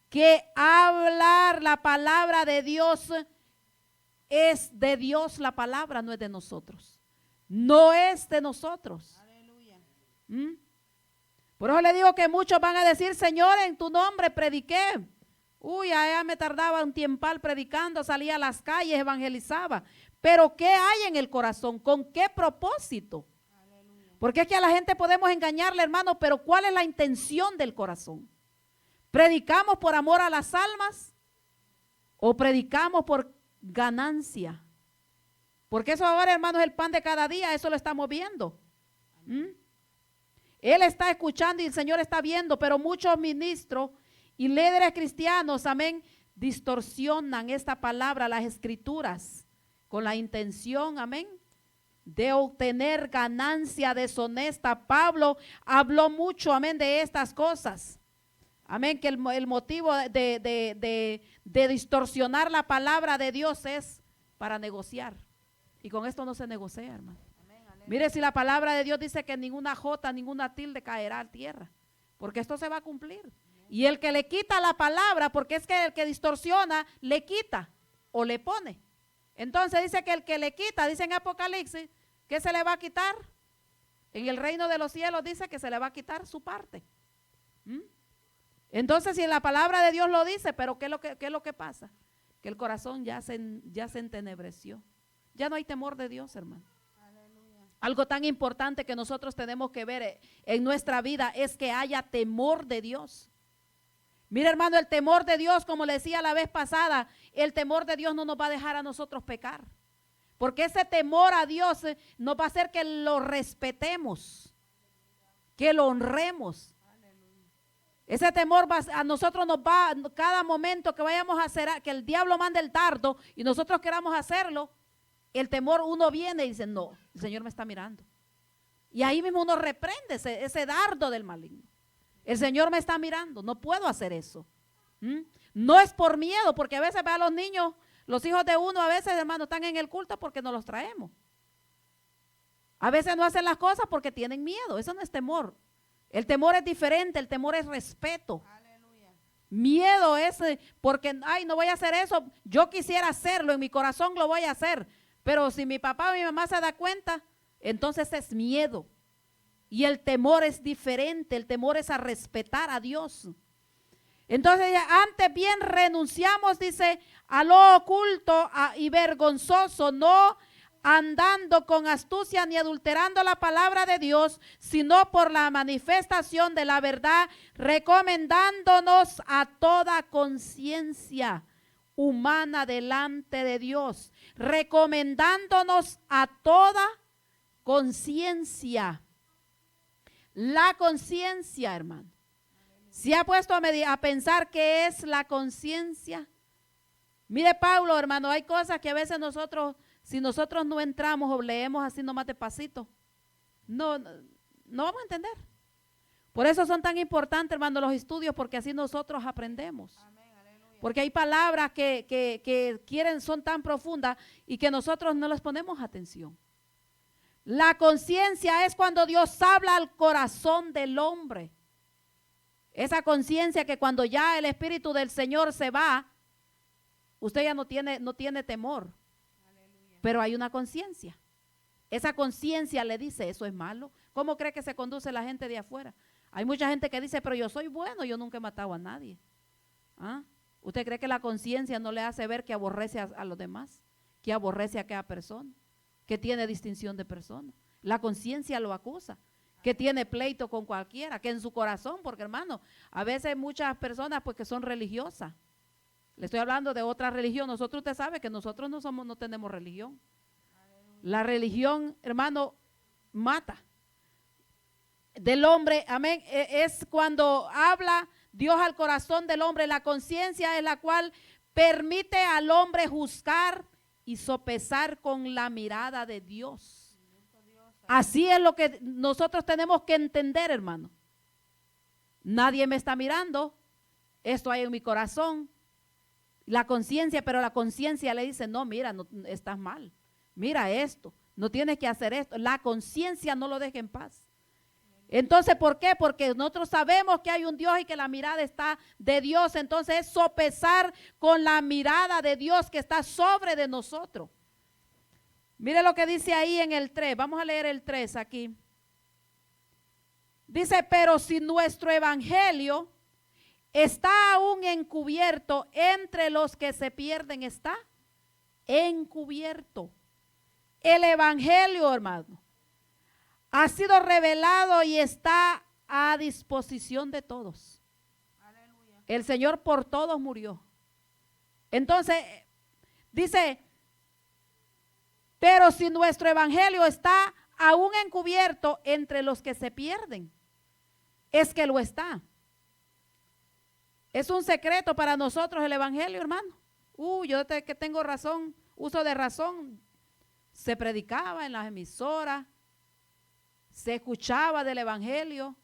que hablar la palabra de Dios es de Dios. La palabra no es de nosotros. No es de nosotros. Aleluya. Por eso le digo que muchos van a decir, Señor, en tu nombre prediqué. Uy, allá me tardaba un tiempal predicando, salía a las calles, evangelizaba. Pero ¿qué hay en el corazón? ¿Con qué propósito? Aleluya. Porque es que a la gente podemos engañarle, hermano, pero ¿cuál es la intención del corazón? ¿Predicamos por amor a las almas o predicamos por ganancia? Porque eso ahora, hermano, es el pan de cada día, eso lo estamos viendo. Él está escuchando y el Señor está viendo, pero muchos ministros y líderes cristianos, amén, distorsionan esta palabra, las escrituras, con la intención, amén, de obtener ganancia deshonesta. Pablo habló mucho, amén, de estas cosas. Amén, que el motivo de distorsionar la palabra de Dios es para negociar. Y con esto no se negocia, hermano. Amén, mire, si la palabra de Dios dice que ninguna jota, ninguna tilde caerá a tierra, porque esto se va a cumplir. Amén. Y el que le quita la palabra, porque es que el que distorsiona, le quita o le pone. Entonces dice que el que le quita, dice en Apocalipsis, ¿qué se le va a quitar? En el reino de los cielos dice que se le va a quitar su parte. Entonces, si la palabra de Dios lo dice, pero ¿qué es lo que pasa? Que el corazón ya se entenebreció. Ya no hay temor de Dios, hermano. Aleluya. Algo tan importante que nosotros tenemos que ver en nuestra vida es que haya temor de Dios. Mira, hermano, el temor de Dios, como le decía la vez pasada, el temor de Dios no nos va a dejar a nosotros pecar. Porque ese temor a Dios nos va a hacer que lo respetemos, que lo honremos. Ese temor a nosotros nos va, cada momento que vayamos a hacer, que el diablo mande el dardo y nosotros queramos hacerlo, el temor, uno viene y dice, no, el Señor me está mirando. Y ahí mismo uno reprende ese dardo del maligno. El Señor me está mirando, no puedo hacer eso. No es por miedo, porque a veces ve a los niños, los hijos de uno, a veces, hermano, están en el culto porque no los traemos. A veces no hacen las cosas porque tienen miedo, eso no es temor. El temor es diferente, el temor es respeto. Aleluya. Miedo es porque, ay, no voy a hacer eso, yo quisiera hacerlo, en mi corazón lo voy a hacer, pero si mi papá o mi mamá se da cuenta, entonces es miedo. Y el temor es diferente, el temor es a respetar a Dios. Entonces, antes bien renunciamos, dice, a lo oculto y vergonzoso, no andando con astucia ni adulterando la palabra de Dios, sino por la manifestación de la verdad, recomendándonos a toda conciencia humana delante de Dios, recomendándonos a toda conciencia. La conciencia, hermano. ¿Se ha puesto a pensar qué es la conciencia? Mire, Pablo, hermano, hay cosas que a veces nosotros, si nosotros no entramos o leemos así nomás despacito, no vamos a entender. Por eso son tan importantes, hermano, los estudios, porque así nosotros aprendemos. Porque hay palabras que son tan profundas y que nosotros no les ponemos atención. La conciencia es cuando Dios habla al corazón del hombre. Esa conciencia que cuando ya el Espíritu del Señor se va, usted ya no tiene temor. Aleluya. Pero hay una conciencia. Esa conciencia le dice, eso es malo. ¿Cómo cree que se conduce la gente de afuera? Hay mucha gente que dice, pero yo soy bueno, yo nunca he matado a nadie. ¿Ah? ¿Usted cree que la conciencia no le hace ver que aborrece a los demás? Que aborrece a aquella persona, que tiene distinción de persona. La conciencia lo acusa, que tiene pleito con cualquiera, que en su corazón, porque hermano, a veces muchas personas pues que son religiosas. Le estoy hablando de otra religión. Nosotros, usted sabe que nosotros no tenemos religión. La religión, hermano, mata. Del hombre, amén, es cuando habla Dios al corazón del hombre. La conciencia es la cual permite al hombre juzgar y sopesar con la mirada de Dios. Así es lo que nosotros tenemos que entender, hermano. Nadie me está mirando, esto hay en mi corazón. La conciencia, pero la conciencia le dice, no, mira, no, estás mal. Mira esto, no tienes que hacer esto. La conciencia no lo deja en paz. Entonces, ¿por qué? Porque nosotros sabemos que hay un Dios y que la mirada está de Dios. Entonces es sopesar con la mirada de Dios que está sobre de nosotros. Mire lo que dice ahí en el 3. Vamos a leer el 3 aquí. Dice, pero si nuestro evangelio está aún encubierto entre los que se pierden, está encubierto. El evangelio, hermano, ha sido revelado y está a disposición de todos. Aleluya. El Señor por todos murió. Entonces, dice, pero si nuestro evangelio está aún encubierto entre los que se pierden, es que lo está. Es un secreto para nosotros el evangelio, hermano. Yo que tengo razón, uso de razón, se predicaba en las emisoras, se escuchaba del evangelio.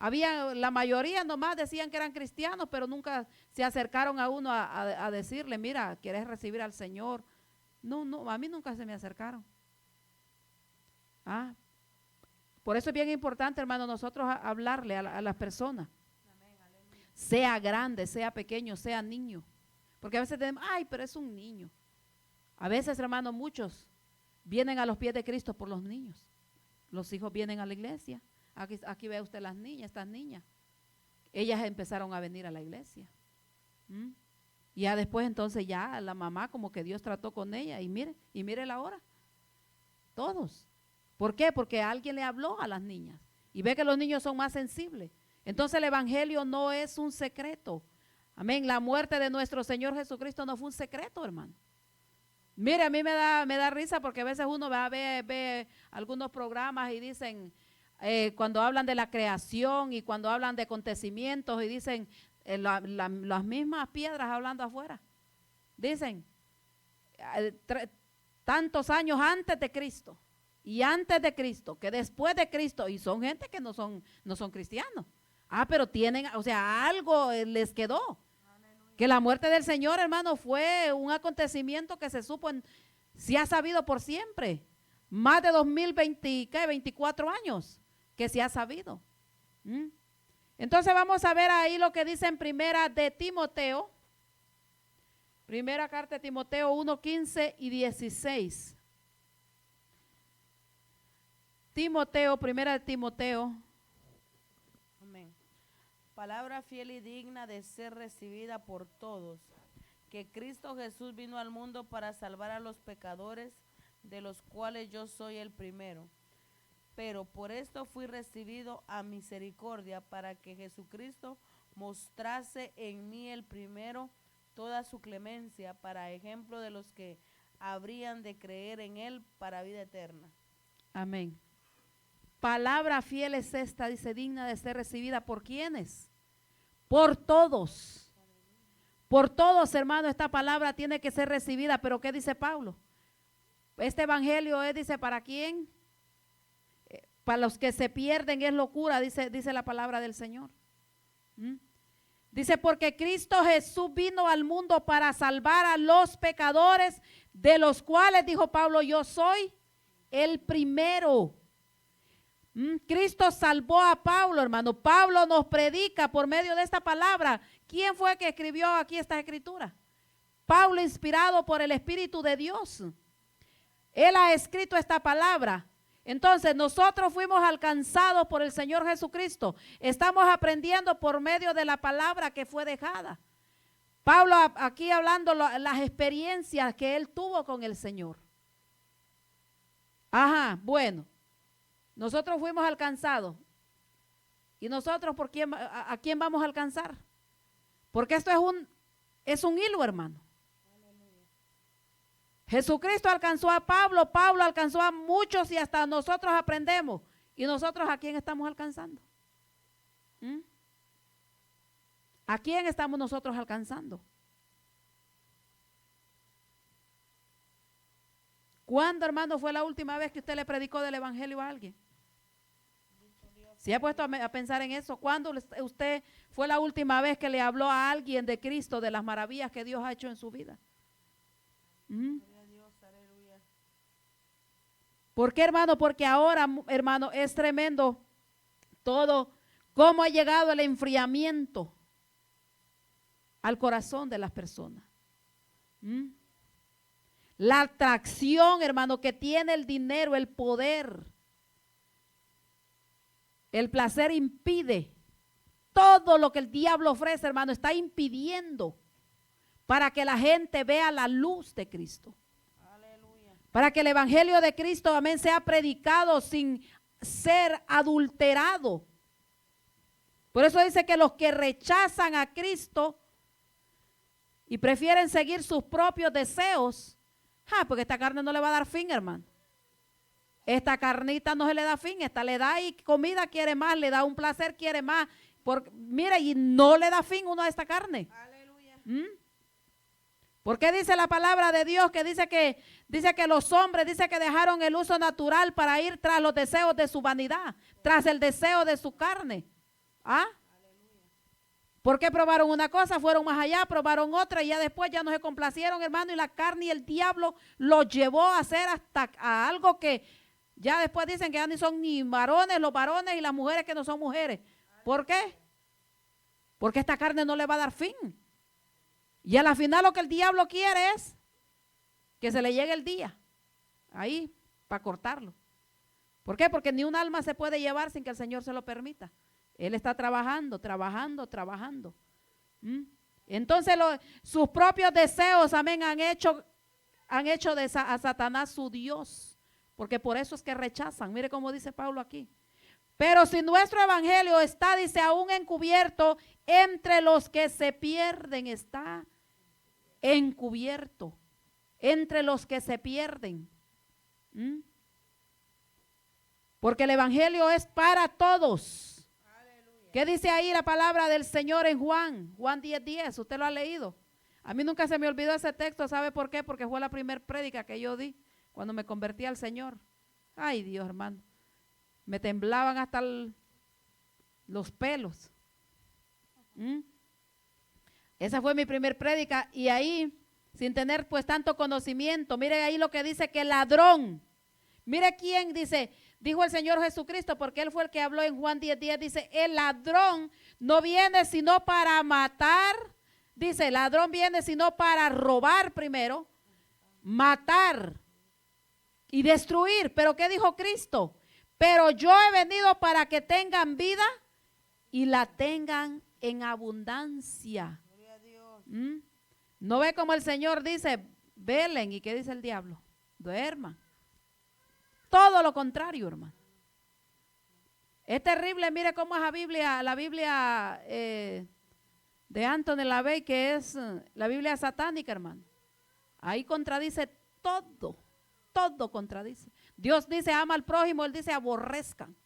La mayoría nomás decían que eran cristianos, pero nunca se acercaron a uno a decirle, mira, ¿quieres recibir al Señor? No, a mí nunca se me acercaron. Por eso es bien importante, hermano, nosotros hablarle a las personas. Sea grande, sea pequeño, sea niño. Porque a veces tenemos, pero es un niño. A veces, hermano, muchos vienen a los pies de Cristo por los niños. Los hijos vienen a la iglesia. Aquí ve usted las niñas, estas niñas. Ellas empezaron a venir a la iglesia. Y ya después entonces ya la mamá como que Dios trató con ella y mire la hora. Todos. ¿Por qué? Porque alguien le habló a las niñas y ve que los niños son más sensibles. Entonces el evangelio no es un secreto. Amén. La muerte de nuestro Señor Jesucristo no fue un secreto, hermano. Mire, a mí me da risa porque a veces uno ve algunos programas y dicen, cuando hablan de la creación y cuando hablan de acontecimientos y dicen las mismas piedras hablando afuera. Dicen, tantos años antes de Cristo y antes de Cristo, que después de Cristo, y son gente que no son cristianos. Pero tienen, o sea, algo les quedó. Que la muerte del Señor, hermano, fue un acontecimiento que se se ha sabido por siempre. Más de 24 años que se ha sabido. Entonces vamos a ver ahí lo que dice en primera de Timoteo. Primera carta de Timoteo 1, 15 y 16. Primera de Timoteo. Amén. Palabra fiel y digna de ser recibida por todos, que Cristo Jesús vino al mundo para salvar a los pecadores, de los cuales yo soy el primero. Pero por esto fui recibido a misericordia, para que Jesucristo mostrase en mí el primero toda su clemencia, para ejemplo de los que habrían de creer en él para vida eterna. Amén. Palabra fiel es esta, dice, digna de ser recibida. ¿Por quiénes? Por todos. Por todos, hermano, esta palabra tiene que ser recibida. Pero ¿qué dice Pablo? Este evangelio es, dice, ¿para quién? Para los que se pierden es locura, dice la palabra del Señor. Dice, porque Cristo Jesús vino al mundo para salvar a los pecadores, de los cuales, dijo Pablo, yo soy el primero. Cristo salvó a Pablo, hermano. Pablo nos predica por medio de esta palabra. ¿Quién fue que escribió aquí esta escritura? Pablo, inspirado por el Espíritu de Dios. Él ha escrito esta palabra. Entonces nosotros fuimos alcanzados por el Señor Jesucristo. Estamos aprendiendo por medio de la palabra que fue dejada. Pablo aquí hablando las experiencias que él tuvo con el Señor. Bueno. Nosotros fuimos alcanzados. ¿Y nosotros a quién vamos a alcanzar? Porque esto es un hilo, hermano. Jesucristo alcanzó a Pablo, Pablo alcanzó a muchos y hasta nosotros aprendemos. ¿Y nosotros a quién estamos alcanzando? ¿A quién estamos nosotros alcanzando? ¿Cuándo, hermano, fue la última vez que usted le predicó del evangelio a alguien? ¿Se ha puesto a pensar en eso? ¿Cuándo usted fue la última vez que le habló a alguien de Cristo, de las maravillas que Dios ha hecho en su vida? ¿Por qué, hermano? Porque ahora, hermano, es tremendo todo, cómo ha llegado el enfriamiento al corazón de las personas. La atracción, hermano, que tiene el dinero, el poder, el placer impide. Todo lo que el diablo ofrece, hermano, está impidiendo para que la gente vea la luz de Cristo. Aleluya. Para que el evangelio de Cristo, amén, sea predicado sin ser adulterado. Por eso dice que los que rechazan a Cristo y prefieren seguir sus propios deseos, porque esta carne no le va a dar fin, hermano. Esta carnita no se le da fin, esta le da y comida quiere más, le da un placer, quiere más. Mire, y no le da fin uno a esta carne. Aleluya. ¿Por qué dice la palabra de Dios que dice que los hombres, dice que dejaron el uso natural para ir tras los deseos de su vanidad, tras el deseo de su carne? ¿Por qué probaron una cosa, fueron más allá, probaron otra y ya después ya no se complacieron, hermano, y la carne y el diablo los llevó a hacer hasta a algo que ya después dicen que ya ni son ni varones, los varones y las mujeres que no son mujeres? ¿Por qué? Porque esta carne no le va a dar fin. Y a la final lo que el diablo quiere es que se le llegue el día ahí para cortarlo. ¿Por qué? Porque ni un alma se puede llevar sin que el Señor se lo permita. Él está trabajando. Entonces sus propios deseos, amén, han hecho a Satanás su Dios. porque por eso es que rechazan. Mire cómo dice Pablo aquí. Pero si nuestro evangelio está, dice, aún encubierto, entre los que se pierden está encubierto, entre los que se pierden. Porque el evangelio es para todos. ¿Qué dice ahí la palabra del Señor en Juan 10:10? ¿Usted lo ha leído? A mí nunca se me olvidó ese texto. ¿Sabe por qué? Porque fue la primera prédica que yo di cuando me convertí al Señor. Ay, Dios, hermano. Me temblaban hasta los pelos. Esa fue mi primer prédica y ahí, sin tener pues tanto conocimiento, mire ahí lo que dice que ladrón. Mire quién dice, dijo el Señor Jesucristo, porque Él fue el que habló en Juan 10:10, dice, el ladrón no viene sino para matar, dice, el ladrón viene sino para robar primero, matar y destruir. Pero ¿qué dijo Cristo? Pero yo he venido para que tengan vida y la tengan en abundancia. ¿No ve como el Señor dice, velen? ¿Y qué dice el diablo? Duerman. Todo lo contrario, hermano. Es terrible, mire cómo es la Biblia de Anthony LaVey, que es la Biblia satánica, hermano. Ahí contradice todo contradice. Dios dice ama al prójimo, Él dice aborrezcan.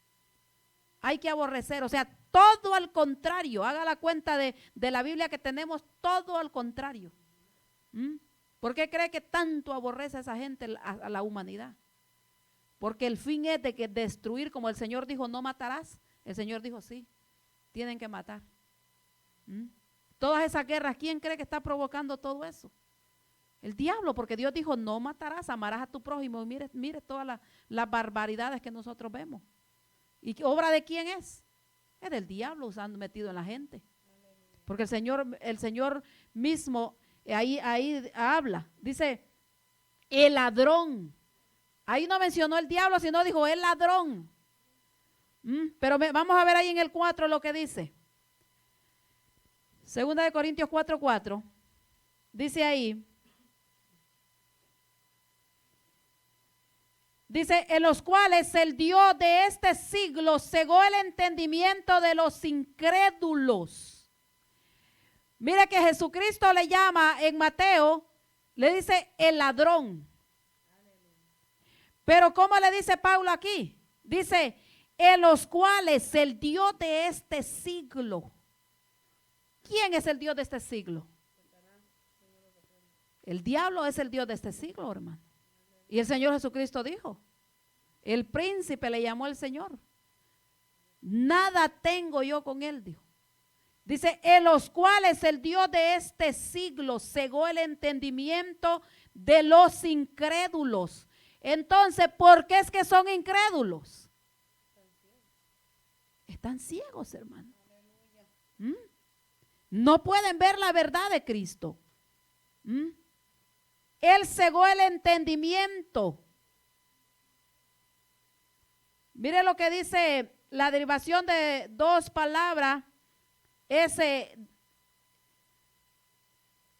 Hay que aborrecer, o sea, todo al contrario. Haga la cuenta de la Biblia que tenemos, todo al contrario. ¿Por qué cree que tanto aborrece a esa gente, a la humanidad? Porque el fin es de que destruir, como el Señor dijo, no matarás. El Señor dijo, sí, tienen que matar. Todas esas guerras, ¿quién cree que está provocando todo eso? El diablo, porque Dios dijo, no matarás, amarás a tu prójimo. Y mire todas las barbaridades que nosotros vemos. ¿Y obra de quién es? Es del diablo metido en la gente. Porque el Señor mismo ahí habla. Dice, el ladrón. Ahí no mencionó el diablo, sino dijo el ladrón. Pero vamos a ver ahí en el 4 lo que dice. 2 de Corintios 4:4. Dice ahí. Dice, en los cuales el Dios de este siglo cegó el entendimiento de los incrédulos. Mire que Jesucristo le llama en Mateo, le dice el ladrón. Pero ¿cómo le dice Pablo aquí? Dice, en los cuales el Dios de este siglo. ¿Quién es el Dios de este siglo? El diablo es el Dios de este siglo, hermano. Y el Señor Jesucristo dijo, el príncipe le llamó al Señor. Nada tengo yo con él, dijo. Dice, en los cuales el Dios de este siglo cegó el entendimiento de los incrédulos. Entonces, ¿por qué es que son incrédulos? Están ciegos, hermano. No pueden ver la verdad de Cristo. Él cegó el entendimiento. Mire lo que dice la derivación de dos palabras.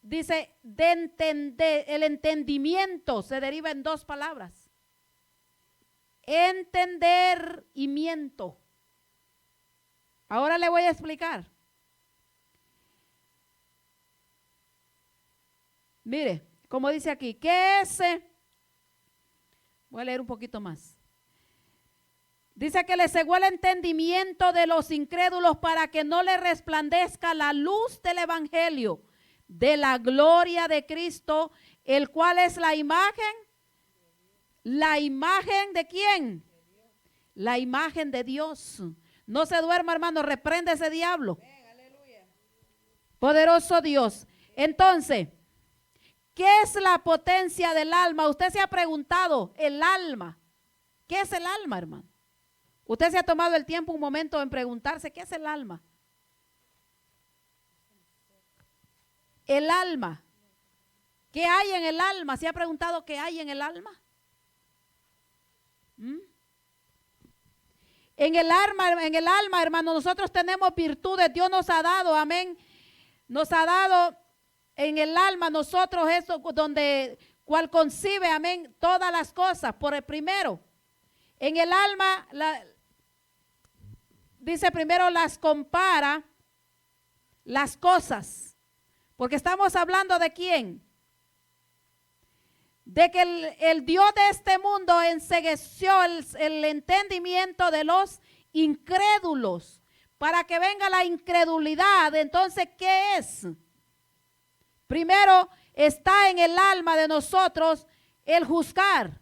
Dice, de entender, el entendimiento se deriva en dos palabras. Entender y miento. Ahora le voy a explicar. Mire, como dice aquí, ¿qué es? Voy a leer un poquito más. Dice que le cegó el entendimiento de los incrédulos para que no le resplandezca la luz del evangelio de la gloria de Cristo, el cual es la imagen. ¿La imagen de quién? La imagen de Dios. No se duerma, hermano, reprende ese diablo. Poderoso Dios. Entonces, ¿qué es la potencia del alma? Usted se ha preguntado, el alma. ¿Qué es el alma, hermano? Usted se ha tomado el tiempo un momento en preguntarse, ¿qué es el alma? El alma. ¿Qué hay en el alma? ¿Se ha preguntado qué hay en el alma? En el alma, hermano, nosotros tenemos virtudes. Dios nos ha dado, amén. Nos ha dado en el alma nosotros eso donde cual concibe, amén, todas las cosas. Por el primero, en el alma, dice primero las compara las cosas, porque estamos hablando de quién, de que el Dios de este mundo encegueció el entendimiento de los incrédulos para que venga la incredulidad. Entonces, ¿qué es? Primero está en el alma de nosotros el juzgar,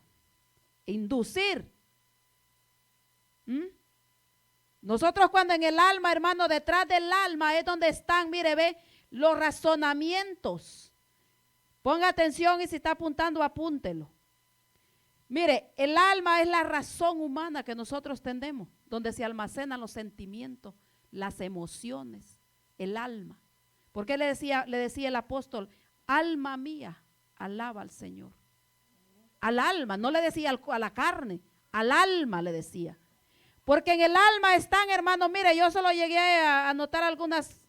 inducir. Nosotros cuando en el alma, hermano, detrás del alma es donde están, mire, ve, los razonamientos. Ponga atención y si está apuntando, apúntelo. Mire, el alma es la razón humana que nosotros tenemos, donde se almacenan los sentimientos, las emociones, el alma. Porque le decía el apóstol, alma mía, alaba al Señor. Al alma, no le decía a la carne, al alma le decía. Porque en el alma están, hermano, mire, yo solo llegué a anotar algunas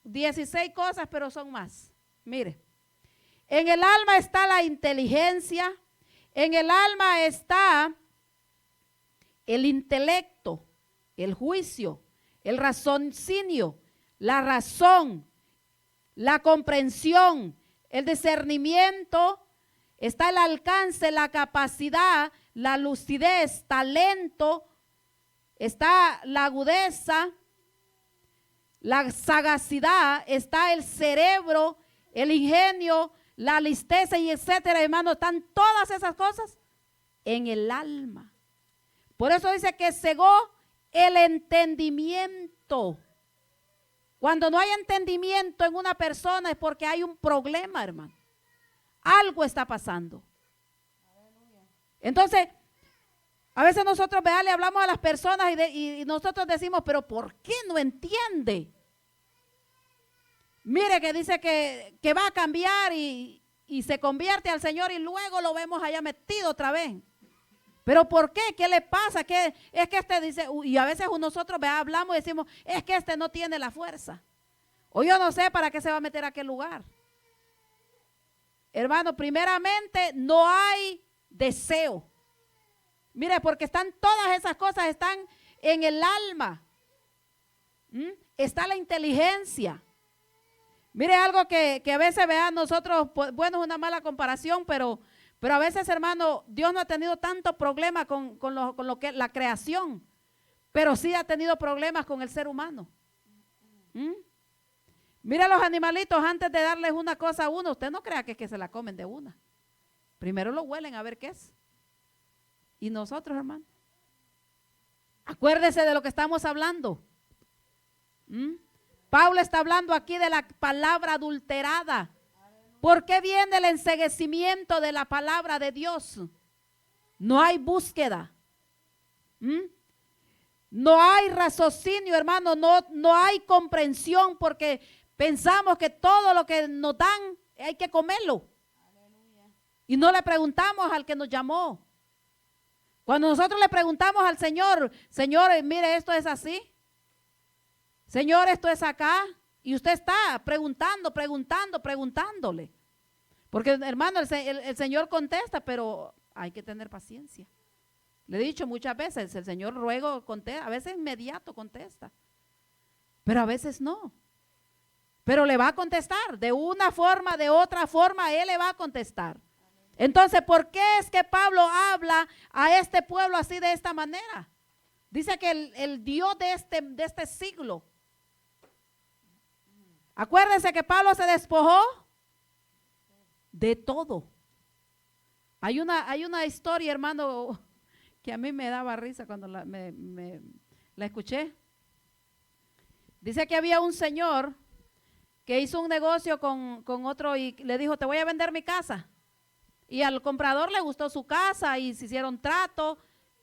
16 cosas, pero son más. Mire, en el alma está la inteligencia, en el alma está el intelecto, el juicio, el raciocinio, la razón, la comprensión, el discernimiento, está el alcance, la capacidad, la lucidez, talento, está la agudeza, la sagacidad, está el cerebro, el ingenio, la listeza y etcétera, hermano. Están todas esas cosas en el alma. Por eso dice que cegó el entendimiento. Cuando no hay entendimiento en una persona es porque hay un problema, hermano. Algo está pasando. Entonces, a veces nosotros, vea, le hablamos a las personas y nosotros decimos, pero ¿por qué no entiende? Mire que dice que va a cambiar y se convierte al Señor y luego lo vemos allá metido otra vez. ¿Pero por qué? ¿Qué le pasa? ¿Qué? Es que este dice, y a veces nosotros hablamos y decimos, es que este no tiene la fuerza. O yo no sé para qué se va a meter a aquel lugar. Hermano, primeramente no hay deseo. Mire, porque están todas esas cosas, están en el alma. Está la inteligencia. Mire algo que a veces vean nosotros, pues, bueno, es una mala comparación, pero a veces, hermano, Dios no ha tenido tanto problema con lo que la creación, pero sí ha tenido problemas con el ser humano. Mire a los animalitos, antes de darles una cosa a uno, usted no crea que es que se la comen de una. Primero lo huelen a ver qué es. Y nosotros, hermano, acuérdese de lo que estamos hablando. Pablo está hablando aquí de la palabra adulterada. ¿Por qué viene el enceguecimiento de la palabra de Dios? No hay búsqueda. No hay raciocinio, hermano. No hay comprensión porque pensamos que todo lo que nos dan hay que comerlo. Y no le preguntamos al que nos llamó. Cuando nosotros le preguntamos al Señor, Señor, mire, esto es así. Señor, esto es acá. Y usted está preguntándole. Porque, hermano, el Señor contesta, pero hay que tener paciencia. Le he dicho muchas veces, el Señor luego contesta, a veces inmediato contesta, pero a veces no. Pero le va a contestar, de una forma, de otra forma, Él le va a contestar. Entonces, ¿por qué es que Pablo habla a este pueblo así de esta manera? Dice que el Dios de este siglo. Acuérdense que Pablo se despojó de todo. Hay una historia, hermano, que a mí me daba risa cuando la escuché. Dice que había un señor que hizo un negocio con otro y le dijo, te voy a vender mi casa. Y al comprador le gustó su casa y se hicieron trato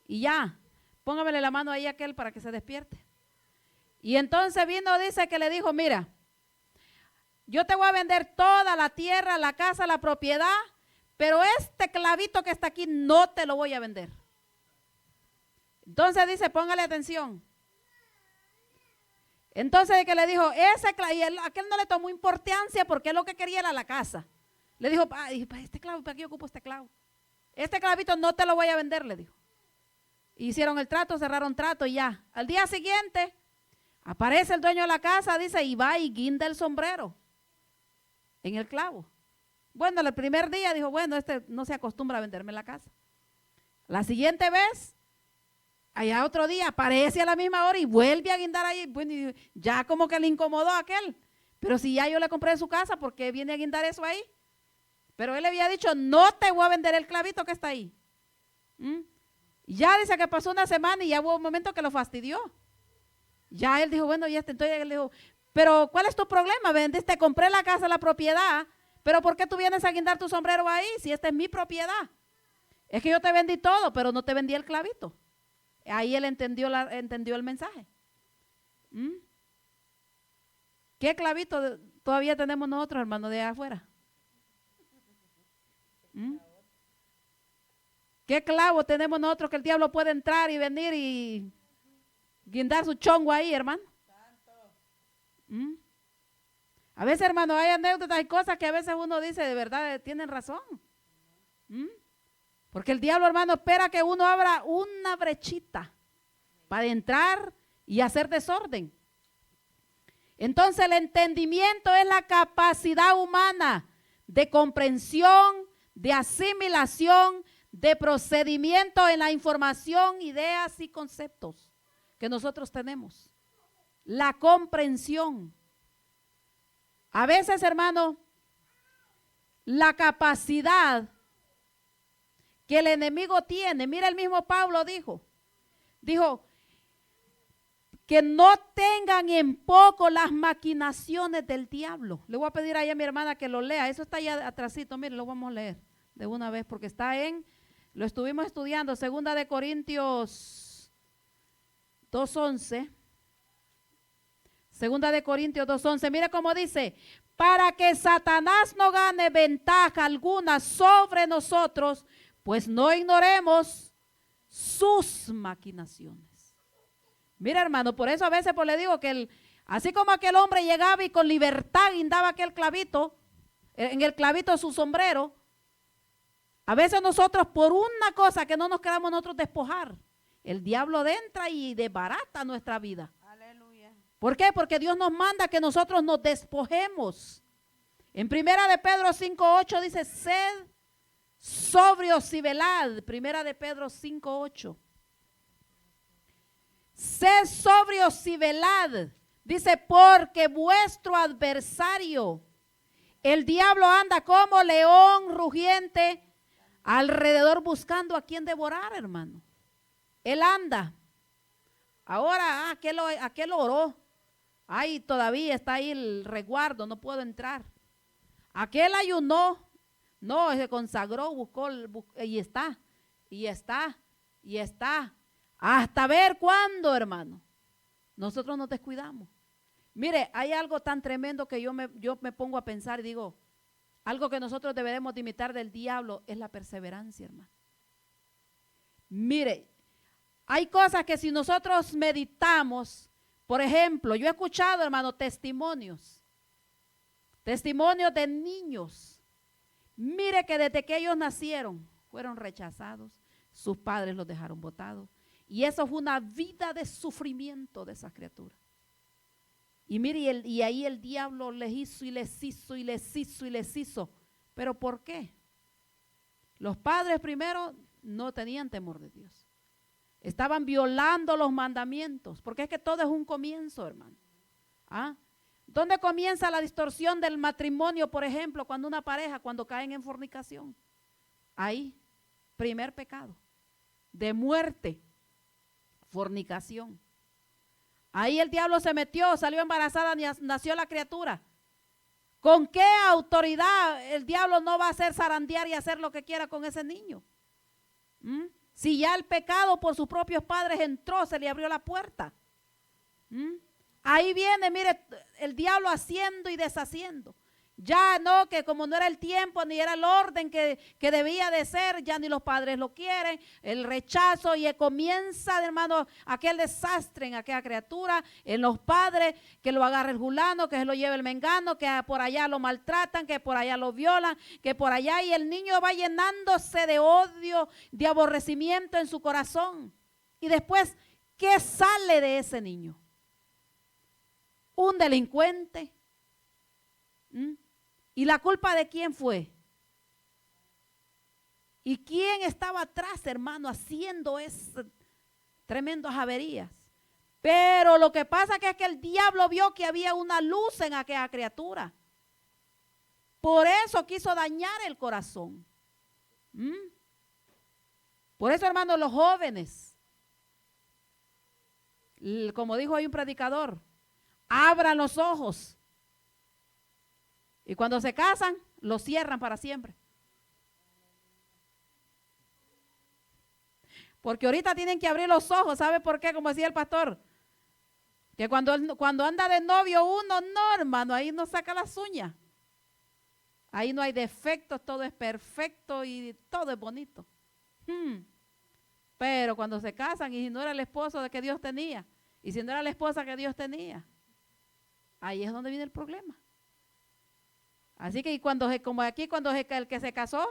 y ya, póngamele la mano ahí a aquel para que se despierte. Y entonces vino, dice que le dijo, mira, yo te voy a vender toda la tierra, la casa, la propiedad, pero este clavito que está aquí no te lo voy a vender. Entonces dice, póngale atención. Entonces que le dijo, aquel no le tomó importancia porque lo que quería era la casa. Le dijo, este clavo, ¿para qué yo ocupo este clavo? Este clavito no te lo voy a vender, le dijo. Hicieron el trato, cerraron trato y ya. Al día siguiente, aparece el dueño de la casa, dice, y va y guinda el sombrero en el clavo. Bueno, el primer día dijo, bueno, este no se acostumbra a venderme en la casa. La siguiente vez, allá otro día, aparece a la misma hora y vuelve a guindar ahí. Bueno, y ya como que le incomodó a aquel. Pero si ya yo le compré su casa, ¿por qué viene a guindar eso ahí? Pero él le había dicho, no te voy a vender el clavito que está ahí. Ya dice que pasó una semana y ya hubo un momento que lo fastidió. Ya él dijo, bueno, ya está. Entonces él dijo, pero ¿cuál es tu problema? Vendiste, compré la casa, la propiedad, pero ¿por qué tú vienes a guindar tu sombrero ahí si esta es mi propiedad? Es que yo te vendí todo, pero no te vendí el clavito. Ahí él entendió el mensaje. ¿Qué clavito todavía tenemos nosotros, hermanos, de afuera? ¿Qué clavo tenemos nosotros que el diablo puede entrar y venir y guindar su chongo ahí, hermano? A veces, hermano, hay anécdotas, hay cosas que a veces uno dice, de verdad, tienen razón. Porque el diablo, hermano, espera que uno abra una brechita para entrar y hacer desorden. Entonces, el entendimiento es la capacidad humana de comprensión, de asimilación, de procedimiento en la información, ideas y conceptos que nosotros tenemos. La comprensión. A veces, hermano, la capacidad que el enemigo tiene, mira, el mismo Pablo dijo que no tengan en poco las maquinaciones del diablo. Le voy a pedir ahí a mi hermana que lo lea, eso está allá atrásito, mire, lo vamos a leer de una vez porque está lo estuvimos estudiando, 2 de Corintios 2:11. 2 de Corintios 2:11, mire cómo dice, para que Satanás no gane ventaja alguna sobre nosotros, pues no ignoremos sus maquinaciones. Mira, hermano, por eso a veces le digo que así como aquel hombre llegaba y con libertad guindaba aquel clavito, en el clavito de su sombrero, a veces nosotros por una cosa que no nos queramos nosotros despojar, el diablo entra y desbarata nuestra vida. Aleluya. ¿Por qué? Porque Dios nos manda que nosotros nos despojemos. En 1 de Pedro 5:8 dice, sed sobrios y velad. 1 de Pedro 5:8. Sed sobrios y velad. Dice, porque vuestro adversario, el diablo, anda como león rugiente alrededor buscando a quien devorar, hermano. Él anda. Ahora, aquel oró. Ay, todavía está ahí el resguardo, no puedo entrar. Aquel ayunó. No, se consagró, buscó y está. Hasta ver cuándo, hermano. Nosotros nos descuidamos. Mire, hay algo tan tremendo que yo me pongo a pensar y digo, algo que nosotros debemos de imitar del diablo es la perseverancia, hermano. Mire, hay cosas que si nosotros meditamos, por ejemplo, yo he escuchado, hermano, testimonios de niños. Mire que desde que ellos nacieron, fueron rechazados, sus padres los dejaron botados. Y eso fue una vida de sufrimiento de esas criaturas. Y mire, y ahí el diablo les hizo y les hizo y les hizo y les hizo. ¿Pero por qué? Los padres primero no tenían temor de Dios. Estaban violando los mandamientos, porque es que todo es un comienzo, hermano. ¿Ah? ¿Dónde comienza la distorsión del matrimonio, por ejemplo, cuando una pareja, cuando caen en fornicación? Ahí, primer pecado, de muerte, fornicación. Ahí el diablo se metió, salió embarazada, nació la criatura. ¿Con qué autoridad el diablo no va a hacer zarandear y hacer lo que quiera con ese niño? Si ya el pecado por sus propios padres entró, se le abrió la puerta. Ahí viene, mire, el diablo haciendo y deshaciendo. Ya no, que como no era el tiempo ni era el orden que debía de ser, ya ni los padres lo quieren, el rechazo y comienza, hermano, aquel desastre en aquella criatura, en los padres, que lo agarre el fulano, que se lo lleve el mengano, que por allá lo maltratan, que por allá lo violan, que por allá, y el niño va llenándose de odio, de aborrecimiento en su corazón. Y después, ¿qué sale de ese niño? Un delincuente. ¿Y la culpa de quién fue? ¿Y quién estaba atrás, hermano, haciendo esas tremendas averías? Pero lo que pasa es que el diablo vio que había una luz en aquella criatura. Por eso quiso dañar el corazón. Por eso, hermano, los jóvenes, como dijo ahí un predicador, abran los ojos. Y cuando se casan, lo cierran para siempre. Porque ahorita tienen que abrir los ojos. ¿Sabe por qué? Como decía el pastor, que cuando anda de novio uno, no, hermano, ahí no saca las uñas. Ahí no hay defectos, todo es perfecto y todo es bonito. Pero cuando se casan y si no era el esposo de que Dios tenía, y si no era la esposa que Dios tenía, ahí es donde viene el problema. Así que como aquí cuando el que se casó,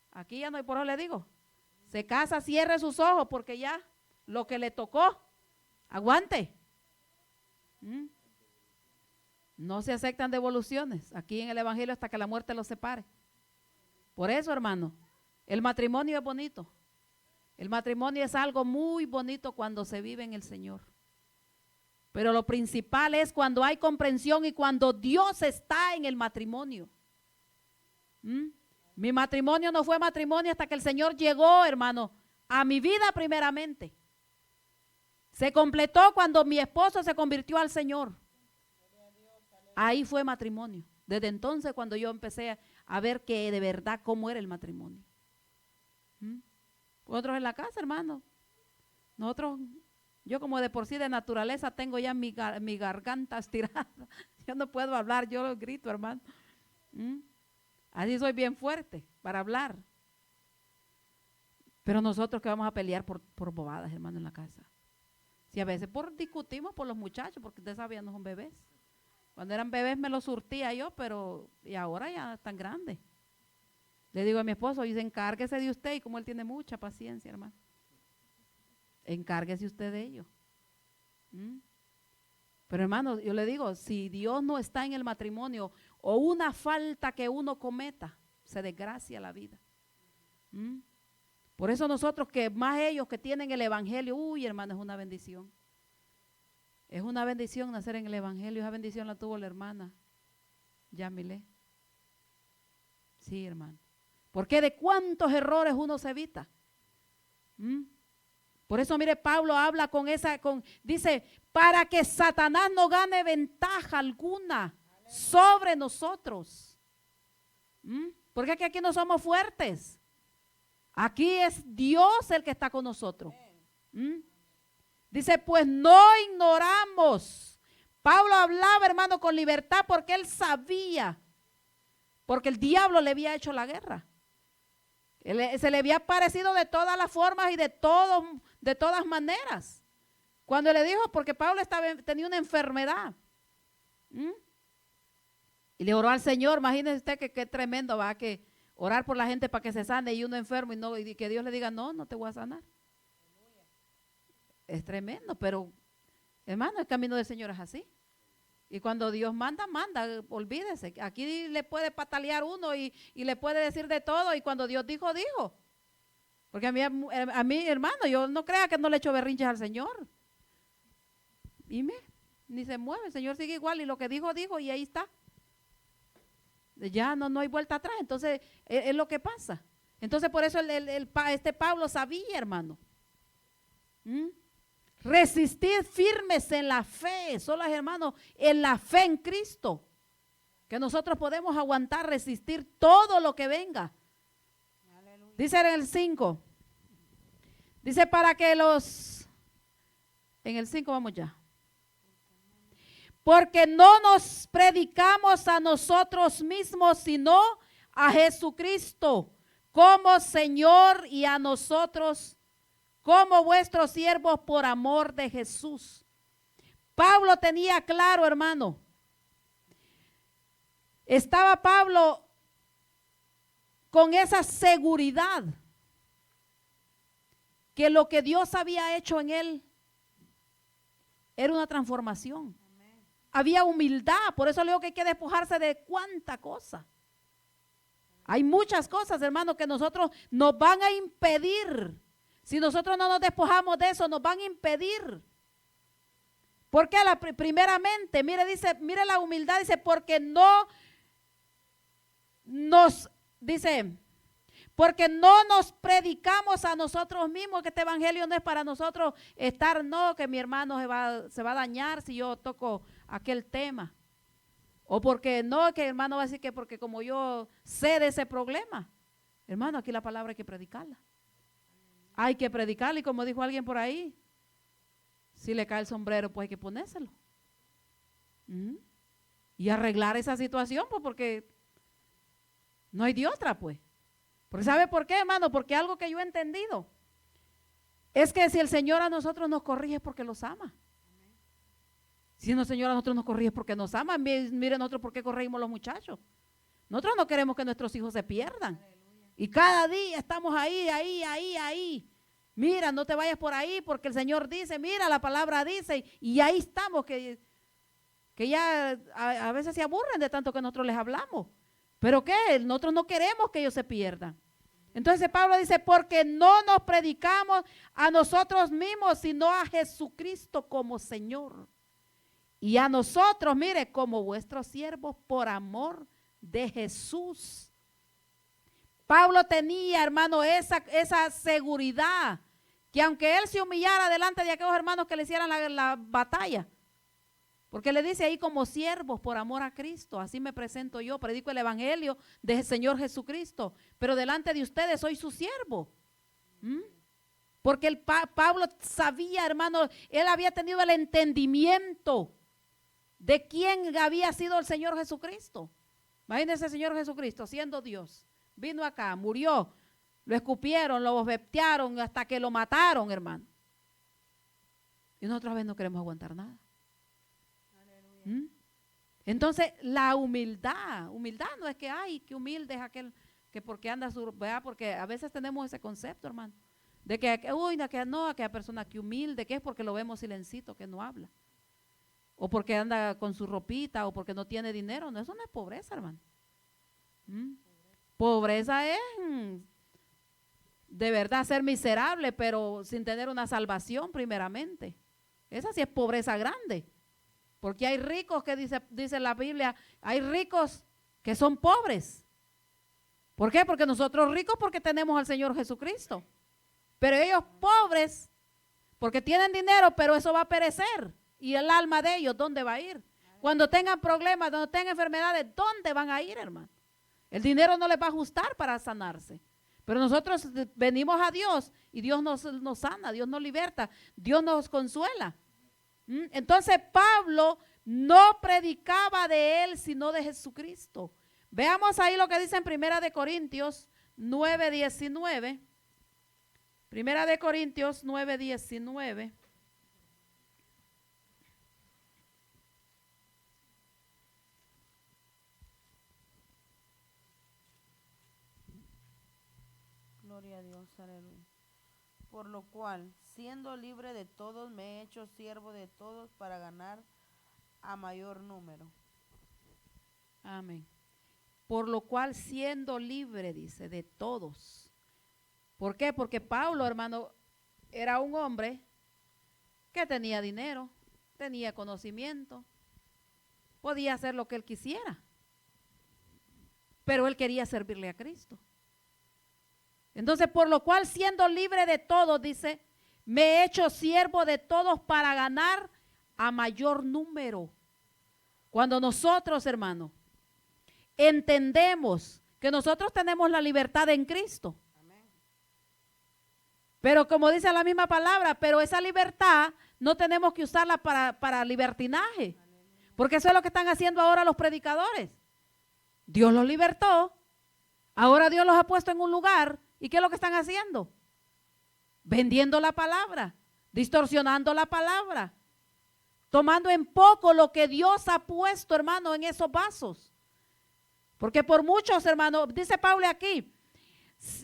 aquí ya no hay por qué le digo, se casa, cierre sus ojos porque ya lo que le tocó, aguante. No se aceptan devoluciones aquí en el evangelio hasta que la muerte los separe. Por eso, hermano, el matrimonio es bonito. El matrimonio es algo muy bonito cuando se vive en el Señor. Pero lo principal es cuando hay comprensión y cuando Dios está en el matrimonio. Mi matrimonio no fue matrimonio hasta que el Señor llegó, hermano, a mi vida primeramente. Se completó cuando mi esposo se convirtió al Señor. Ahí fue matrimonio. Desde entonces cuando yo empecé a ver que de verdad cómo era el matrimonio. Nosotros en la casa, hermano, yo como de por sí de naturaleza tengo ya mi garganta estirada. Yo no puedo hablar, yo grito, hermano. Así soy bien fuerte para hablar. Pero nosotros que vamos a pelear por bobadas, hermano, en la casa. Si a veces discutimos por los muchachos, porque ustedes sabían, no son bebés. Cuando eran bebés me los surtía yo, pero y ahora ya están grandes. Le digo a mi esposo, dice, encárguese de usted, y como él tiene mucha paciencia, hermano. Encárguese usted de ello. Pero hermano, yo le digo, si Dios no está en el matrimonio o una falta que uno cometa, se desgracia la vida. Por eso nosotros, que más ellos que tienen el evangelio, uy, hermano, es una bendición. Es una bendición nacer en el evangelio. Esa bendición la tuvo la hermana Yamile. Sí, hermano. Porque de cuántos errores uno se evita. Por eso, mire, Pablo habla dice, para que Satanás no gane ventaja alguna sobre nosotros. Porque aquí no somos fuertes. Aquí es Dios el que está con nosotros. Dice, pues no ignoramos. Pablo hablaba, hermano, con libertad porque él sabía. Porque el diablo le había hecho la guerra. Se le había aparecido de todas las formas y de todas maneras. Cuando le dijo, porque Pablo tenía una enfermedad. Y le oró al Señor. Imagínese usted que tremendo va que orar por la gente para que se sane y uno enfermo y que Dios le diga, no te voy a sanar. Es tremendo, pero hermano, el camino del Señor es así. Y cuando Dios manda, olvídese. Aquí le puede patalear uno y le puede decir de todo, y cuando Dios dijo, dijo. Porque a mí, hermano, yo no crea que no le echo berrinches al Señor. Y ni se mueve, el Señor sigue igual, y lo que dijo, dijo, y ahí está. Ya no hay vuelta atrás. Entonces, es lo que pasa. Entonces, por eso este Pablo sabía, hermano. Resistir firmes en la fe, solo hermanos, en la fe en Cristo, que nosotros podemos aguantar, resistir todo lo que venga. Aleluya. Dice en el 5, dice en el 5 vamos ya, porque no nos predicamos a nosotros mismos, sino a Jesucristo como Señor y a nosotros como vuestros siervos por amor de Jesús. Pablo tenía claro, hermano. Estaba Pablo con esa seguridad que lo que Dios había hecho en él era una transformación. Había humildad, por eso le digo que hay que despojarse de cuánta cosa. Hay muchas cosas, hermano, que nosotros nos van a impedir. Si nosotros no nos despojamos de eso, nos van a impedir. Porque primeramente, mire, dice, mire la humildad, dice, porque no nos predicamos a nosotros mismos, que este evangelio no es para nosotros estar, no, que mi hermano se va a dañar si yo toco aquel tema. O porque no, que el hermano va a decir que porque como yo sé de ese problema. Hermano, aquí la palabra hay que predicarla. Hay que predicarla y como dijo alguien por ahí, si le cae el sombrero, pues hay que ponérselo. Y arreglar esa situación, pues porque no hay de otra, pues. Porque ¿sabe por qué, hermano? Porque algo que yo he entendido es que si el Señor a nosotros nos corrige es porque los ama. Si el Señor a nosotros nos corrige es porque nos ama. Miren nosotros por qué corregimos los muchachos. Nosotros no queremos que nuestros hijos se pierdan. Y cada día estamos ahí. Mira, no te vayas por ahí porque el Señor dice, mira, la palabra dice. Y ahí estamos, que ya a veces se aburren de tanto que nosotros les hablamos. ¿Pero qué? Nosotros no queremos que ellos se pierdan. Entonces Pablo dice, porque no nos predicamos a nosotros mismos, sino a Jesucristo como Señor. Y a nosotros, mire, como vuestros siervos por amor de Jesús. Pablo tenía, hermano, esa seguridad, que aunque él se humillara delante de aquellos hermanos que le hicieran la batalla, porque le dice ahí como siervos por amor a Cristo, así me presento yo, predico el evangelio del Señor Jesucristo, pero delante de ustedes soy su siervo. Porque Pablo sabía, hermano, él había tenido el entendimiento de quién había sido el Señor Jesucristo. Imagínense el Señor Jesucristo siendo Dios, vino acá, murió, lo escupieron, lo bofetearon hasta que lo mataron, hermano. Y nosotros a veces no queremos aguantar nada. Entonces la humildad no es que ay, qué humilde es aquel que porque anda porque a veces tenemos ese concepto, hermano, de que uy, aquella persona que humilde, que es porque lo vemos silencito, que no habla, o porque anda con su ropita, o porque no tiene dinero. No, eso no es pobreza, hermano. Pobreza es de verdad ser miserable, pero sin tener una salvación primeramente. Esa sí es pobreza grande. Porque hay ricos que dice la Biblia, hay ricos que son pobres. ¿Por qué? Porque nosotros ricos porque tenemos al Señor Jesucristo. Pero ellos pobres porque tienen dinero, pero eso va a perecer. Y el alma de ellos, ¿dónde va a ir? Cuando tengan problemas, cuando tengan enfermedades, ¿dónde van a ir, hermano? El dinero no les va a ajustar para sanarse. Pero nosotros venimos a Dios y Dios nos sana, Dios nos liberta, Dios nos consuela. Entonces Pablo no predicaba de él, sino de Jesucristo. Veamos ahí lo que dice en Primera de Corintios 9:19. Primera de Corintios 9:19. Gloria a Dios, aleluya. Por lo cual, siendo libre de todos, me he hecho siervo de todos para ganar a mayor número. Amén. Por lo cual, siendo libre, dice, de todos. ¿Por qué? Porque Pablo, hermano, era un hombre que tenía dinero, tenía conocimiento, podía hacer lo que él quisiera, pero él quería servirle a Cristo. Entonces, por lo cual, siendo libre de todos, dice, me he hecho siervo de todos para ganar a mayor número. Cuando nosotros, hermano, entendemos que nosotros tenemos la libertad en Cristo. Amén. Pero como dice la misma palabra, pero esa libertad no tenemos que usarla para libertinaje. Amén. Porque eso es lo que están haciendo ahora los predicadores. Dios los libertó, ahora Dios los ha puesto en un lugar. ¿Y qué es lo que están haciendo? Vendiendo la palabra, distorsionando la palabra, tomando en poco lo que Dios ha puesto, hermano, en esos vasos. Porque por muchos, hermano, dice Pablo aquí,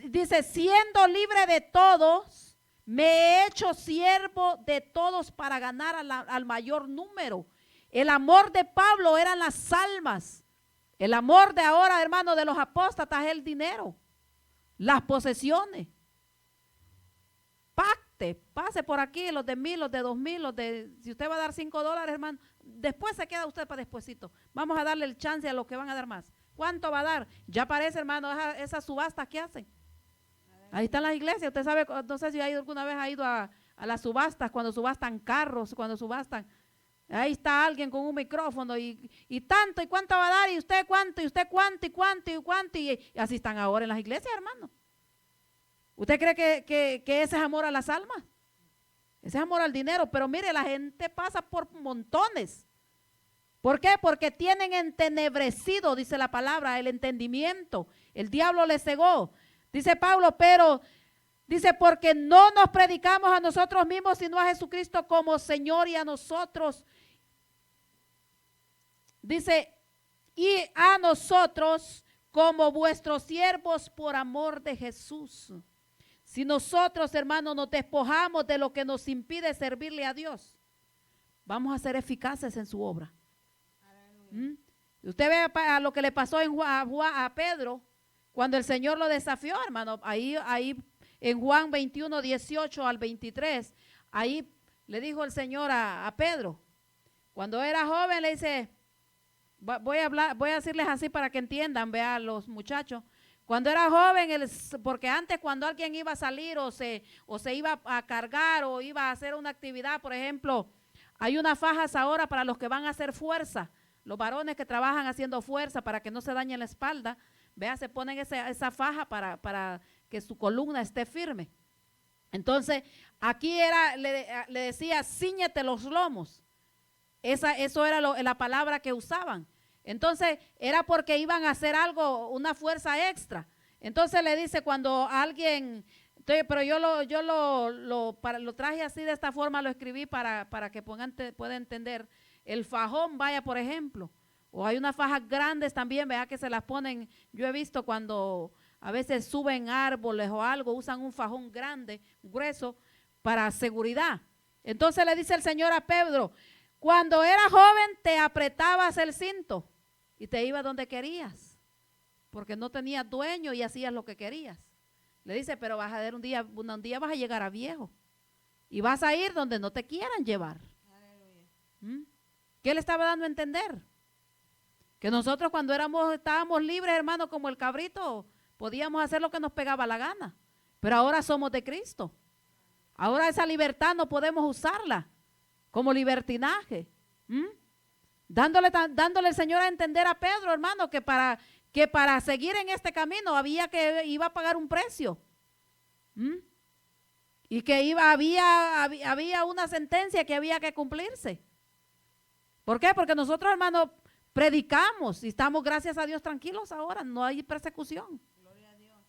dice, siendo libre de todos, me he hecho siervo de todos para ganar al mayor número. El amor de Pablo eran las almas. El amor de ahora, hermano, de los apóstatas es el dinero, las posesiones. Pase por aquí, los de 1,000, los de 2,000, los de, si usted va a dar $5, hermano, después se queda usted para despuesito. Vamos a darle el chance a los que van a dar más. ¿Cuánto va a dar? Ya parece, hermano, esas subastas que hacen. Ahí están las iglesias. Usted sabe, no sé si alguna vez ha ido a las subastas, cuando subastan carros, cuando subastan. Ahí está alguien con un micrófono y tanto, y cuánto va a dar, y usted cuánto, y usted cuánto, y cuánto, y cuánto, y así están ahora en las iglesias, hermano. ¿Usted cree que ese es amor a las almas? Ese es amor al dinero, pero mire, la gente pasa por montones. ¿Por qué? Porque tienen entenebrecido, dice la palabra, el entendimiento. El diablo les cegó. Dice Pablo, pero dice, porque no nos predicamos a nosotros mismos, sino a Jesucristo como Señor y a nosotros. Dice, y a nosotros como vuestros siervos por amor de Jesús. Si nosotros, hermanos, nos despojamos de lo que nos impide servirle a Dios, vamos a ser eficaces en su obra. Usted ve a lo que le pasó a Pedro cuando el Señor lo desafió, hermano. Ahí en Juan 21, 18 al 23, ahí le dijo el Señor a Pedro, cuando era joven, le dice, voy a decirles así para que entiendan, vean los muchachos. Cuando era joven, porque antes cuando alguien iba a salir o se iba a cargar o iba a hacer una actividad, por ejemplo, hay unas fajas ahora para los que van a hacer fuerza, los varones que trabajan haciendo fuerza para que no se dañe la espalda, vea, se ponen esa faja para que su columna esté firme. Entonces, aquí le decía, cíñete los lomos. Eso era la palabra que usaban. Entonces, era porque iban a hacer algo, una fuerza extra. Entonces le dice cuando alguien, pero yo lo traje así de esta forma, lo escribí para que puedan entender. El fajón, vaya, por ejemplo, o hay unas fajas grandes también, vea, que se las ponen, yo he visto cuando a veces suben árboles o algo, usan un fajón grande, grueso, para seguridad. Entonces le dice el Señor a Pedro, cuando eras joven te apretabas el cinto y te ibas donde querías, porque no tenías dueño y hacías lo que querías. Le dice, pero vas a ver un día vas a llegar a viejo y vas a ir donde no te quieran llevar. ¿Qué le estaba dando a entender? Que nosotros cuando estábamos libres, hermano, como el cabrito, podíamos hacer lo que nos pegaba la gana, pero ahora somos de Cristo. Ahora esa libertad no podemos usarla como libertinaje. Dándole el Señor a entender a Pedro, hermano, que para seguir en este camino iba a pagar un precio. Y que había una sentencia que había que cumplirse. ¿Por qué? Porque nosotros, hermano, predicamos y estamos, gracias a Dios, tranquilos ahora, no hay persecución. Gloria a Dios.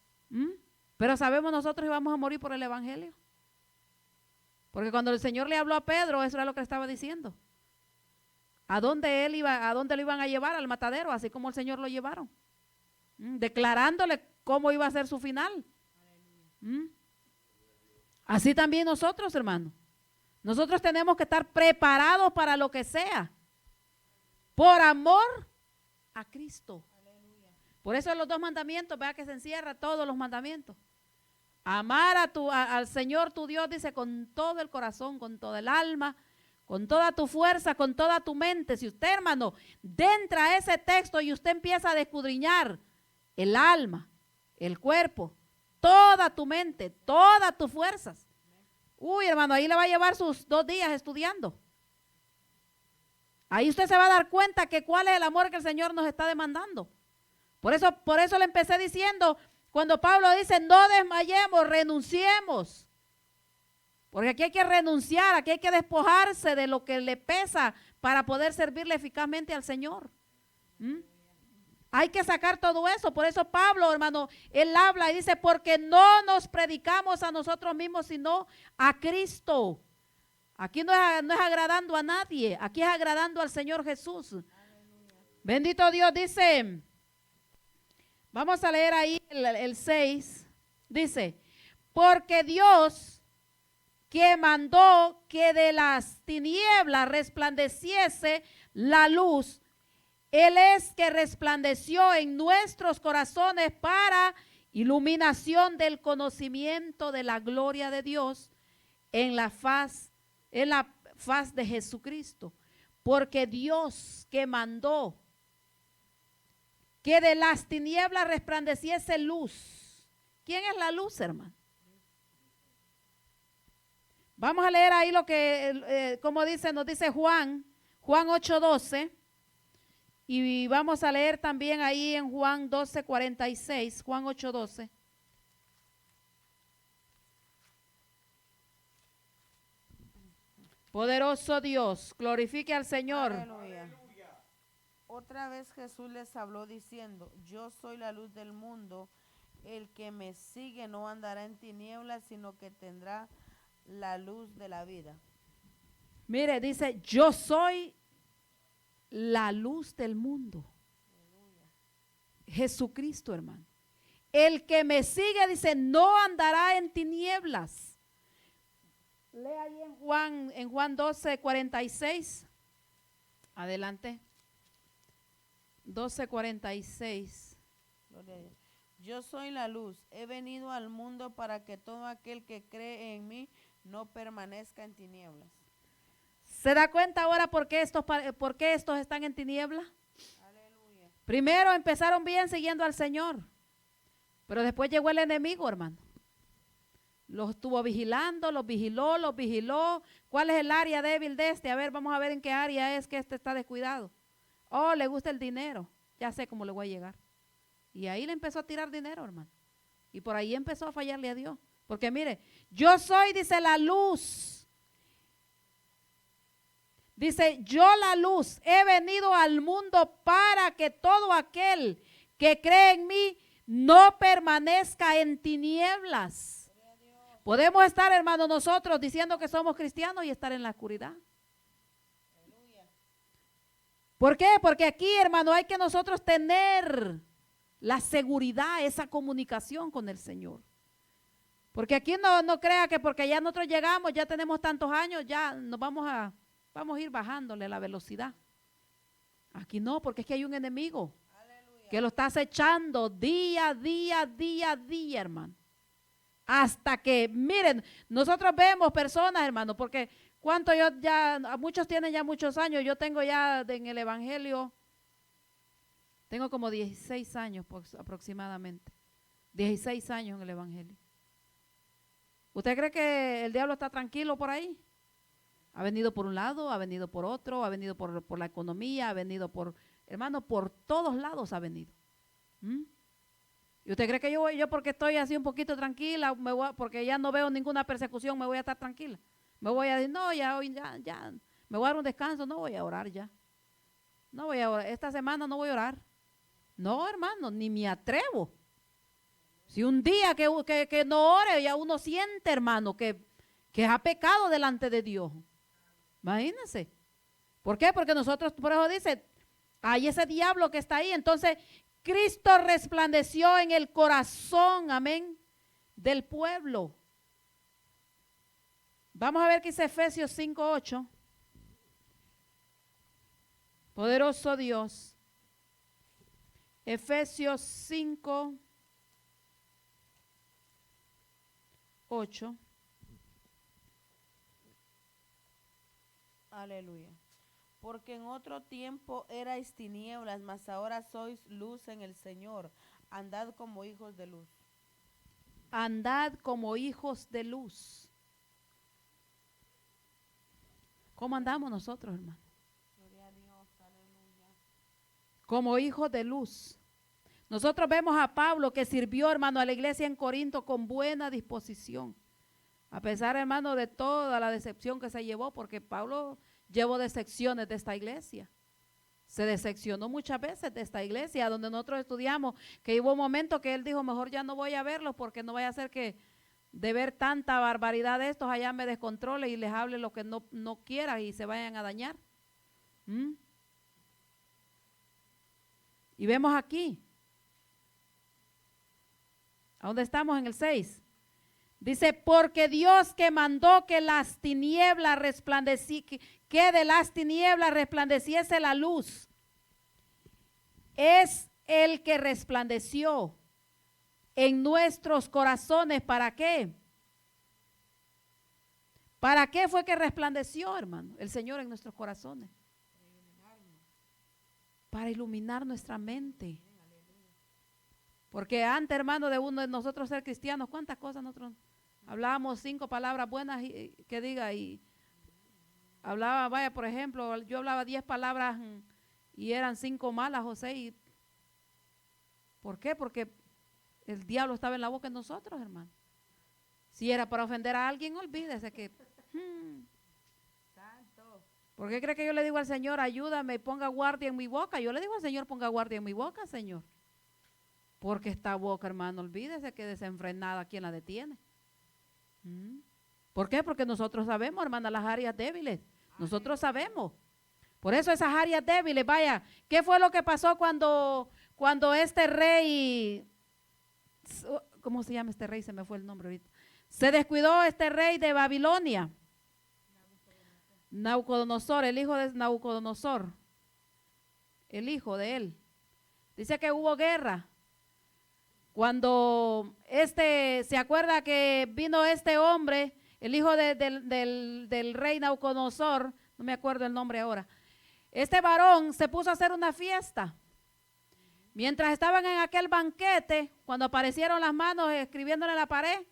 Pero sabemos nosotros que vamos a morir por el evangelio. Porque cuando el Señor le habló a Pedro, eso era lo que le estaba diciendo. ¿A dónde lo iban a llevar? Al matadero, así como el Señor lo llevaron. Declarándole cómo iba a ser su final. Así también nosotros, hermano. Nosotros tenemos que estar preparados para lo que sea. Por amor a Cristo. Por eso en los 2 mandamientos, vea que se encierra todos los mandamientos. Amar al Señor tu Dios, dice, con todo el corazón, con toda el alma, con toda tu fuerza, con toda tu mente. Si usted, hermano, entra a ese texto y usted empieza a escudriñar el alma, el cuerpo, toda tu mente, todas tus fuerzas. Uy, hermano, ahí le va a llevar sus 2 días estudiando. Ahí usted se va a dar cuenta que cuál es el amor que el Señor nos está demandando. Por eso le empecé diciendo, cuando Pablo dice, no desmayemos, renunciemos. Porque aquí hay que renunciar, aquí hay que despojarse de lo que le pesa para poder servirle eficazmente al Señor. Hay que sacar todo eso. Por eso Pablo, hermano, él habla y dice, porque no nos predicamos a nosotros mismos, sino a Cristo. Aquí no es agradando a nadie, aquí es agradando al Señor Jesús. Aleluya. Bendito Dios, dice, vamos a leer ahí el 6, dice, porque Dios que mandó que de las tinieblas resplandeciese la luz, Él es que resplandeció en nuestros corazones para iluminación del conocimiento de la gloria de Dios en la faz de Jesucristo. Porque Dios que mandó que de las tinieblas resplandeciese luz. ¿Quién es la luz, hermano? Vamos a leer ahí lo que, como dice, nos dice Juan 8:12. Y vamos a leer también ahí en Juan 12:46, Juan 8:12. Poderoso Dios, glorifique al Señor. Aleluya. Otra vez Jesús les habló diciendo, yo soy la luz del mundo, el que me sigue no andará en tinieblas, sino que tendrá la luz de la vida. Mire, dice, yo soy la luz del mundo. Aleluya. Jesucristo, hermano. El que me sigue, dice, no andará en tinieblas. Lea ahí en Juan 12:46. Adelante. 12:46. Yo soy la luz, he venido al mundo para que todo aquel que cree en mí no permanezca en tinieblas. ¿Se da cuenta ahora por qué estos están en tinieblas? Aleluya. Primero empezaron bien siguiendo al Señor, pero después llegó el enemigo, hermano. Los estuvo vigilando, los vigiló. ¿Cuál es el área débil de este? A ver, vamos a ver en qué área es que este está descuidado. Oh, le gusta el dinero. Ya sé cómo le voy a llegar. Y ahí le empezó a tirar dinero, hermano. Y por ahí empezó a fallarle a Dios. Porque mire, yo soy, dice, la luz. Dice, yo la luz he venido al mundo para que todo aquel que cree en mí no permanezca en tinieblas. Podemos estar, hermano, nosotros diciendo que somos cristianos y estar en la oscuridad. ¿Por qué? Porque aquí, hermano, hay que nosotros tener la seguridad, esa comunicación con el Señor. Porque aquí no crea que porque ya nosotros llegamos, ya tenemos tantos años, ya nos vamos a ir bajándole la velocidad. Aquí no, porque es que hay un enemigo. Aleluya. Que lo está acechando día, hermano. Hasta que, miren, nosotros vemos personas, hermano, porque muchos tienen ya muchos años, yo tengo ya en el evangelio, tengo como 16 años aproximadamente, 16 años en el evangelio. ¿Usted cree que el diablo está tranquilo por ahí? Ha venido por un lado, ha venido por otro, ha venido por la economía, ha venido hermano, por todos lados ha venido. ¿Y usted cree que yo porque estoy así un poquito tranquila, porque ya no veo ninguna persecución, me voy a estar tranquila? Me voy a decir, no, ya me voy a dar un descanso, no voy a orar ya. No voy a orar, esta semana no voy a orar. No, hermano, ni me atrevo. Si un día que no ore, ya uno siente, hermano, que ha pecado delante de Dios. Imagínense. ¿Por qué? Porque nosotros, por eso dice, hay ese diablo que está ahí. Entonces, Cristo resplandeció en el corazón, amén, del pueblo. Vamos a ver qué dice Efesios 5:8. Poderoso Dios. Efesios 5:8. Aleluya. Porque en otro tiempo erais tinieblas, mas ahora sois luz en el Señor. Andad como hijos de luz. Andad como hijos de luz. ¿Cómo andamos nosotros, hermano? Gloria a Dios, aleluya. Como hijos de luz. Nosotros vemos a Pablo que sirvió, hermano, a la iglesia en Corinto con buena disposición. A pesar, hermano, de toda la decepción que se llevó, porque Pablo llevo decepciones de esta iglesia. Se decepcionó muchas veces de esta iglesia donde nosotros estudiamos, que hubo un momento que él dijo, mejor ya no voy a verlos porque no vaya a ser que de ver tanta barbaridad de estos allá me descontrole y les hable lo que no quiera y se vayan a dañar. Y vemos aquí, ¿a dónde estamos? En el 6. Dice, porque Dios que mandó que las tinieblas que de las tinieblas resplandeciese la luz, es el que resplandeció en nuestros corazones. ¿Para qué? ¿Para qué fue que resplandeció, hermano, el Señor en nuestros corazones? Para iluminar nuestra mente. Porque antes, hermano, de uno de nosotros ser cristianos, ¿cuántas cosas nosotros hablábamos? 5 palabras buenas que diga, y hablaba, vaya, por ejemplo, yo hablaba 10 palabras y eran 5 malas o 6. ¿Por qué? Porque el diablo estaba en la boca de nosotros, hermano. Si era para ofender a alguien, olvídese que... ¿Por qué cree que yo le digo al Señor, ayúdame y ponga guardia en mi boca? Yo le digo al Señor, ponga guardia en mi boca, Señor. Porque esta boca, hermano, olvídese que desenfrenada, ¿quién la detiene? ¿Por qué? Porque nosotros sabemos, hermana, las áreas débiles. Nosotros sabemos. Por eso esas áreas débiles, vaya, ¿qué fue lo que pasó cuando este rey, ¿cómo se llama este rey? Se me fue el nombre ahorita. Se descuidó este rey de Babilonia. Nabucodonosor, el hijo de Nabucodonosor, el hijo de él. Dice que hubo guerra. Cuando se acuerda que vino este hombre, el hijo del rey Nabucodonosor, no me acuerdo el nombre ahora. Este varón se puso a hacer una fiesta. Mientras estaban en aquel banquete, cuando aparecieron las manos escribiéndole en la pared.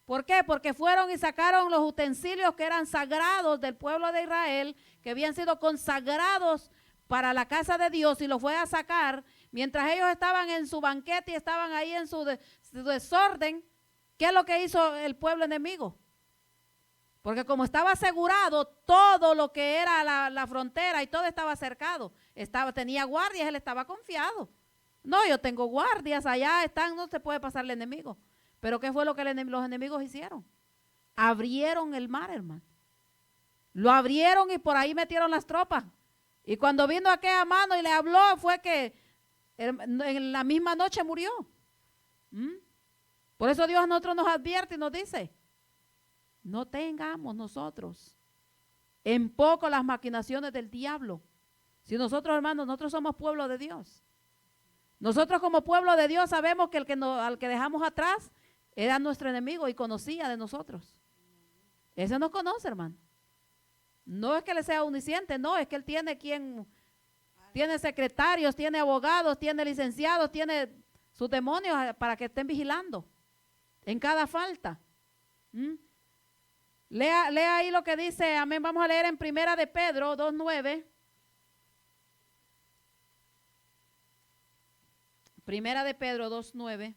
¿Por qué? Porque fueron y sacaron los utensilios que eran sagrados del pueblo de Israel, que habían sido consagrados para la casa de Dios, y los fue a sacar. Mientras ellos estaban en su banquete y estaban ahí en su desorden, ¿qué es lo que hizo el pueblo enemigo? Porque como estaba asegurado todo lo que era la frontera y todo estaba cercado, tenía guardias, él estaba confiado. No, yo tengo guardias, allá están, no se puede pasar el enemigo. Pero ¿qué fue lo que los enemigos hicieron? Abrieron el mar, hermano. Lo abrieron y por ahí metieron las tropas. Y cuando vino aquella mano y le habló, fue que en la misma noche murió. Por eso Dios a nosotros nos advierte y nos dice, no tengamos nosotros en poco las maquinaciones del diablo. Si nosotros, hermanos, nosotros somos pueblo de Dios. Nosotros como pueblo de Dios sabemos que al que dejamos atrás era nuestro enemigo y conocía de nosotros. Ese nos conoce, hermano. No es que le sea omnisciente, no, es que él tiene tiene secretarios, tiene abogados, tiene licenciados, tiene sus demonios para que estén vigilando en cada falta. Lea ahí lo que dice, amén. Vamos a leer en Primera de Pedro 2:9. Primera de Pedro 2:9.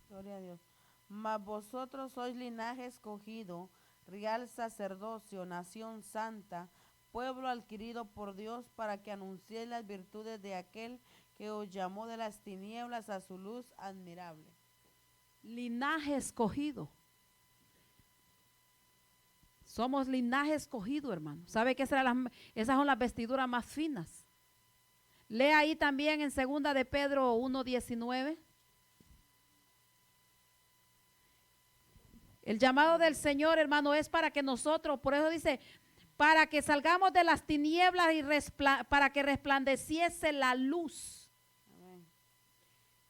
Gloria a Dios. Mas vosotros sois linaje escogido, real sacerdocio, nación santa, pueblo adquirido por Dios, para que anunciéis las virtudes de aquel que os llamó de las tinieblas a su luz admirable. Linaje escogido. Somos linaje escogido, hermano. ¿Sabe que esas son las vestiduras más finas? Lea ahí también en Segunda de Pedro 1:19. El llamado del Señor, hermano, es para que nosotros, por eso dice, para que salgamos de las tinieblas y para que resplandeciese la luz. Amén.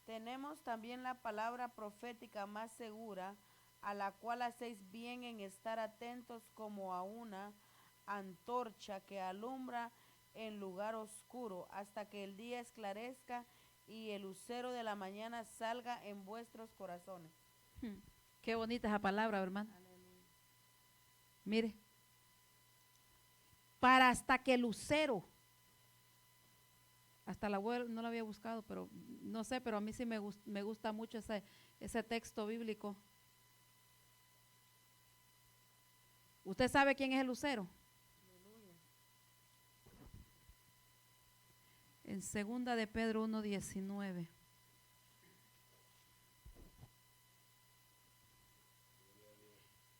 Tenemos también la palabra profética más segura, a la cual hacéis bien en estar atentos como a una antorcha que alumbra en lugar oscuro, hasta que el día esclarezca y el lucero de la mañana salga en vuestros corazones. Qué bonita esa palabra, hermano. Aleluya. Mire, para hasta que el lucero, hasta la web no lo había buscado, pero no sé, pero a mí sí me gusta mucho ese texto bíblico. ¿Usted sabe quién es el lucero? En 2 de Pedro 1:19.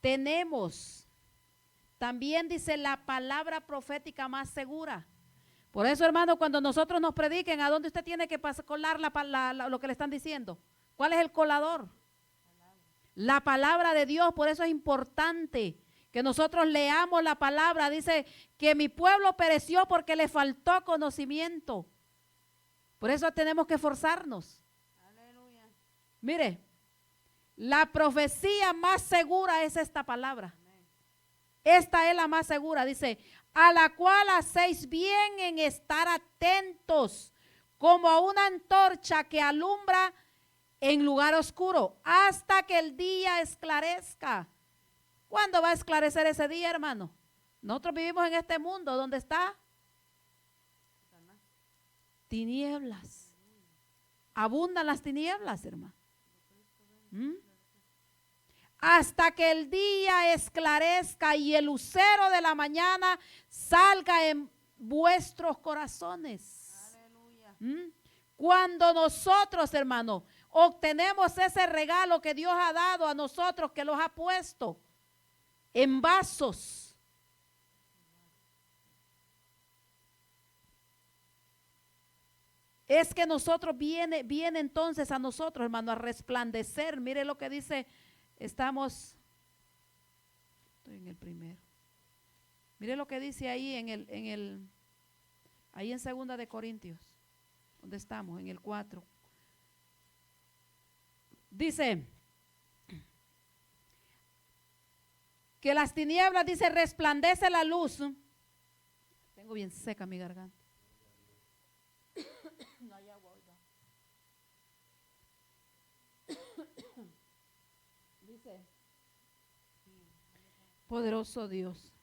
Tenemos, también dice, la palabra profética más segura. Por eso, hermano, cuando nosotros nos prediquen, ¿a dónde usted tiene que colar lo que le están diciendo? ¿Cuál es el colador? La palabra de Dios. Por eso es importante que nosotros leamos la palabra. Dice que mi pueblo pereció porque le faltó conocimiento. Por eso tenemos que esforzarnos. Aleluya. Mire, la profecía más segura es esta palabra. Esta es la más segura. Dice, a la cual hacéis bien en estar atentos, como a una antorcha que alumbra en lugar oscuro, hasta que el día esclarezca. ¿Cuándo va a esclarecer ese día, hermano? Nosotros vivimos en este mundo donde está tinieblas. Abundan las tinieblas, hermano. Hasta que el día esclarezca y el lucero de la mañana salga en vuestros corazones. Cuando nosotros, hermano, obtenemos ese regalo que Dios ha dado a nosotros, que los ha puesto en vasos, es que nosotros viene entonces a nosotros, hermano, a resplandecer. Mire lo que dice, estoy en el primero. Mire lo que dice ahí ahí en 2 de Corintios, donde estamos, en el 4. Dice que las tinieblas, dice, resplandece la luz. Tengo bien seca mi garganta. No hay agua, oiga. Dice, poderoso Dios.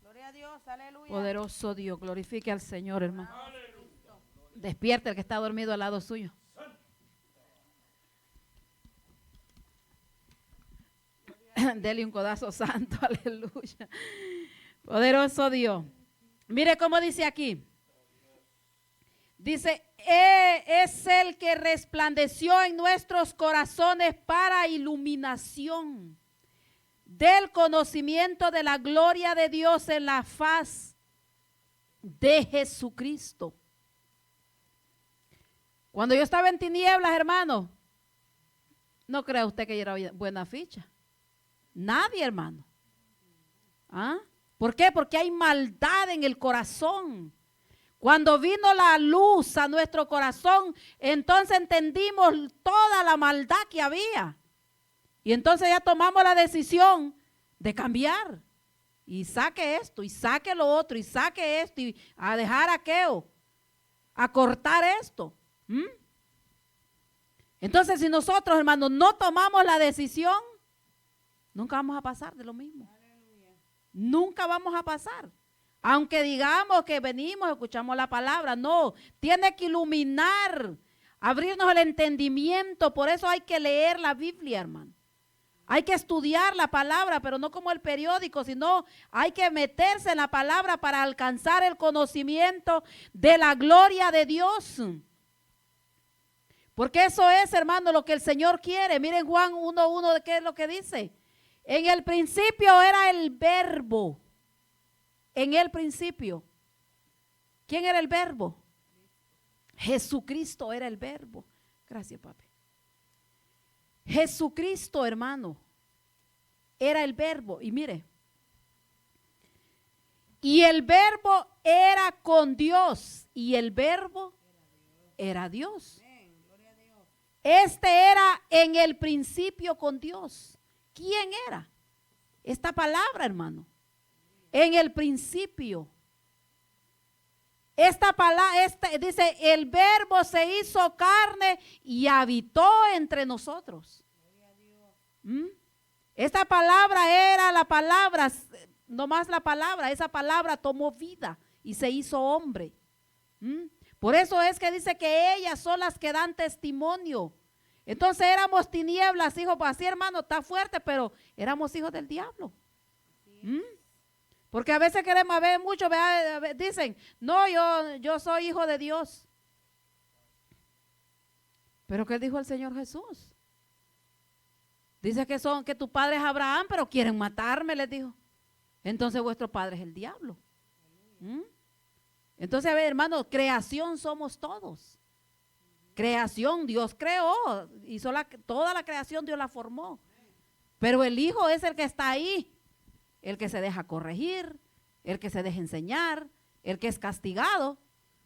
Gloria a Dios, aleluya. Poderoso Dios, glorifique al Señor, hermano. Despierte el que está dormido al lado suyo. Dele un codazo santo, aleluya. Poderoso Dios. Mire cómo dice aquí. Dice, es el que resplandeció en nuestros corazones para iluminación del conocimiento de la gloria de Dios en la faz de Jesucristo. Cuando yo estaba en tinieblas, hermano, no crea usted que yo era buena ficha. Nadie, hermano. ¿Ah? ¿Por qué? Porque hay maldad en el corazón. Cuando vino la luz a nuestro corazón, entonces entendimos toda la maldad que había. Y entonces ya tomamos la decisión de cambiar. Y saque esto, y saque lo otro, y saque esto, y a dejar aquello, a cortar esto. Entonces, si nosotros, hermanos, no tomamos la decisión, nunca vamos a pasar de lo mismo. Nunca vamos a pasar. Aunque digamos que venimos, escuchamos la palabra, no, tiene que iluminar, abrirnos el entendimiento. Por eso hay que leer la Biblia, hermano. Hay que estudiar la palabra, pero no como el periódico, sino hay que meterse en la palabra para alcanzar el conocimiento de la gloria de Dios. Porque eso es, hermano, lo que el Señor quiere. Miren Juan 1:1, ¿de qué es lo que dice? En el principio era el verbo. En el principio. ¿Quién era el verbo? Jesucristo era el verbo. Gracias, papi. Jesucristo, hermano, era el verbo. Y mire, y el verbo era con Dios, y el verbo era Dios. Este era en el principio con Dios. ¿Quién era? Esta palabra, hermano. En el principio. Esta palabra, dice, el verbo se hizo carne y habitó entre nosotros. Esta palabra era la palabra, no más la palabra, esa palabra tomó vida y se hizo hombre. ¿Mm? Por eso es que dice que ellas son las que dan testimonio. Entonces éramos tinieblas, hijos, pues así hermano, está fuerte, pero éramos hijos del diablo. ¿Mm? Porque a veces queremos, a ver, muchos dicen, no, yo soy hijo de Dios. Pero ¿qué dijo el Señor Jesús? Dice que tu padre es Abraham, pero quieren matarme, les dijo. Entonces vuestro padre es el diablo. ¿Mm? Entonces, a ver, hermano, creación somos todos. Creación, Dios creó, hizo toda la creación, Dios la formó. Pero el hijo es el que está ahí, el que se deja corregir, el que se deja enseñar, el que es castigado.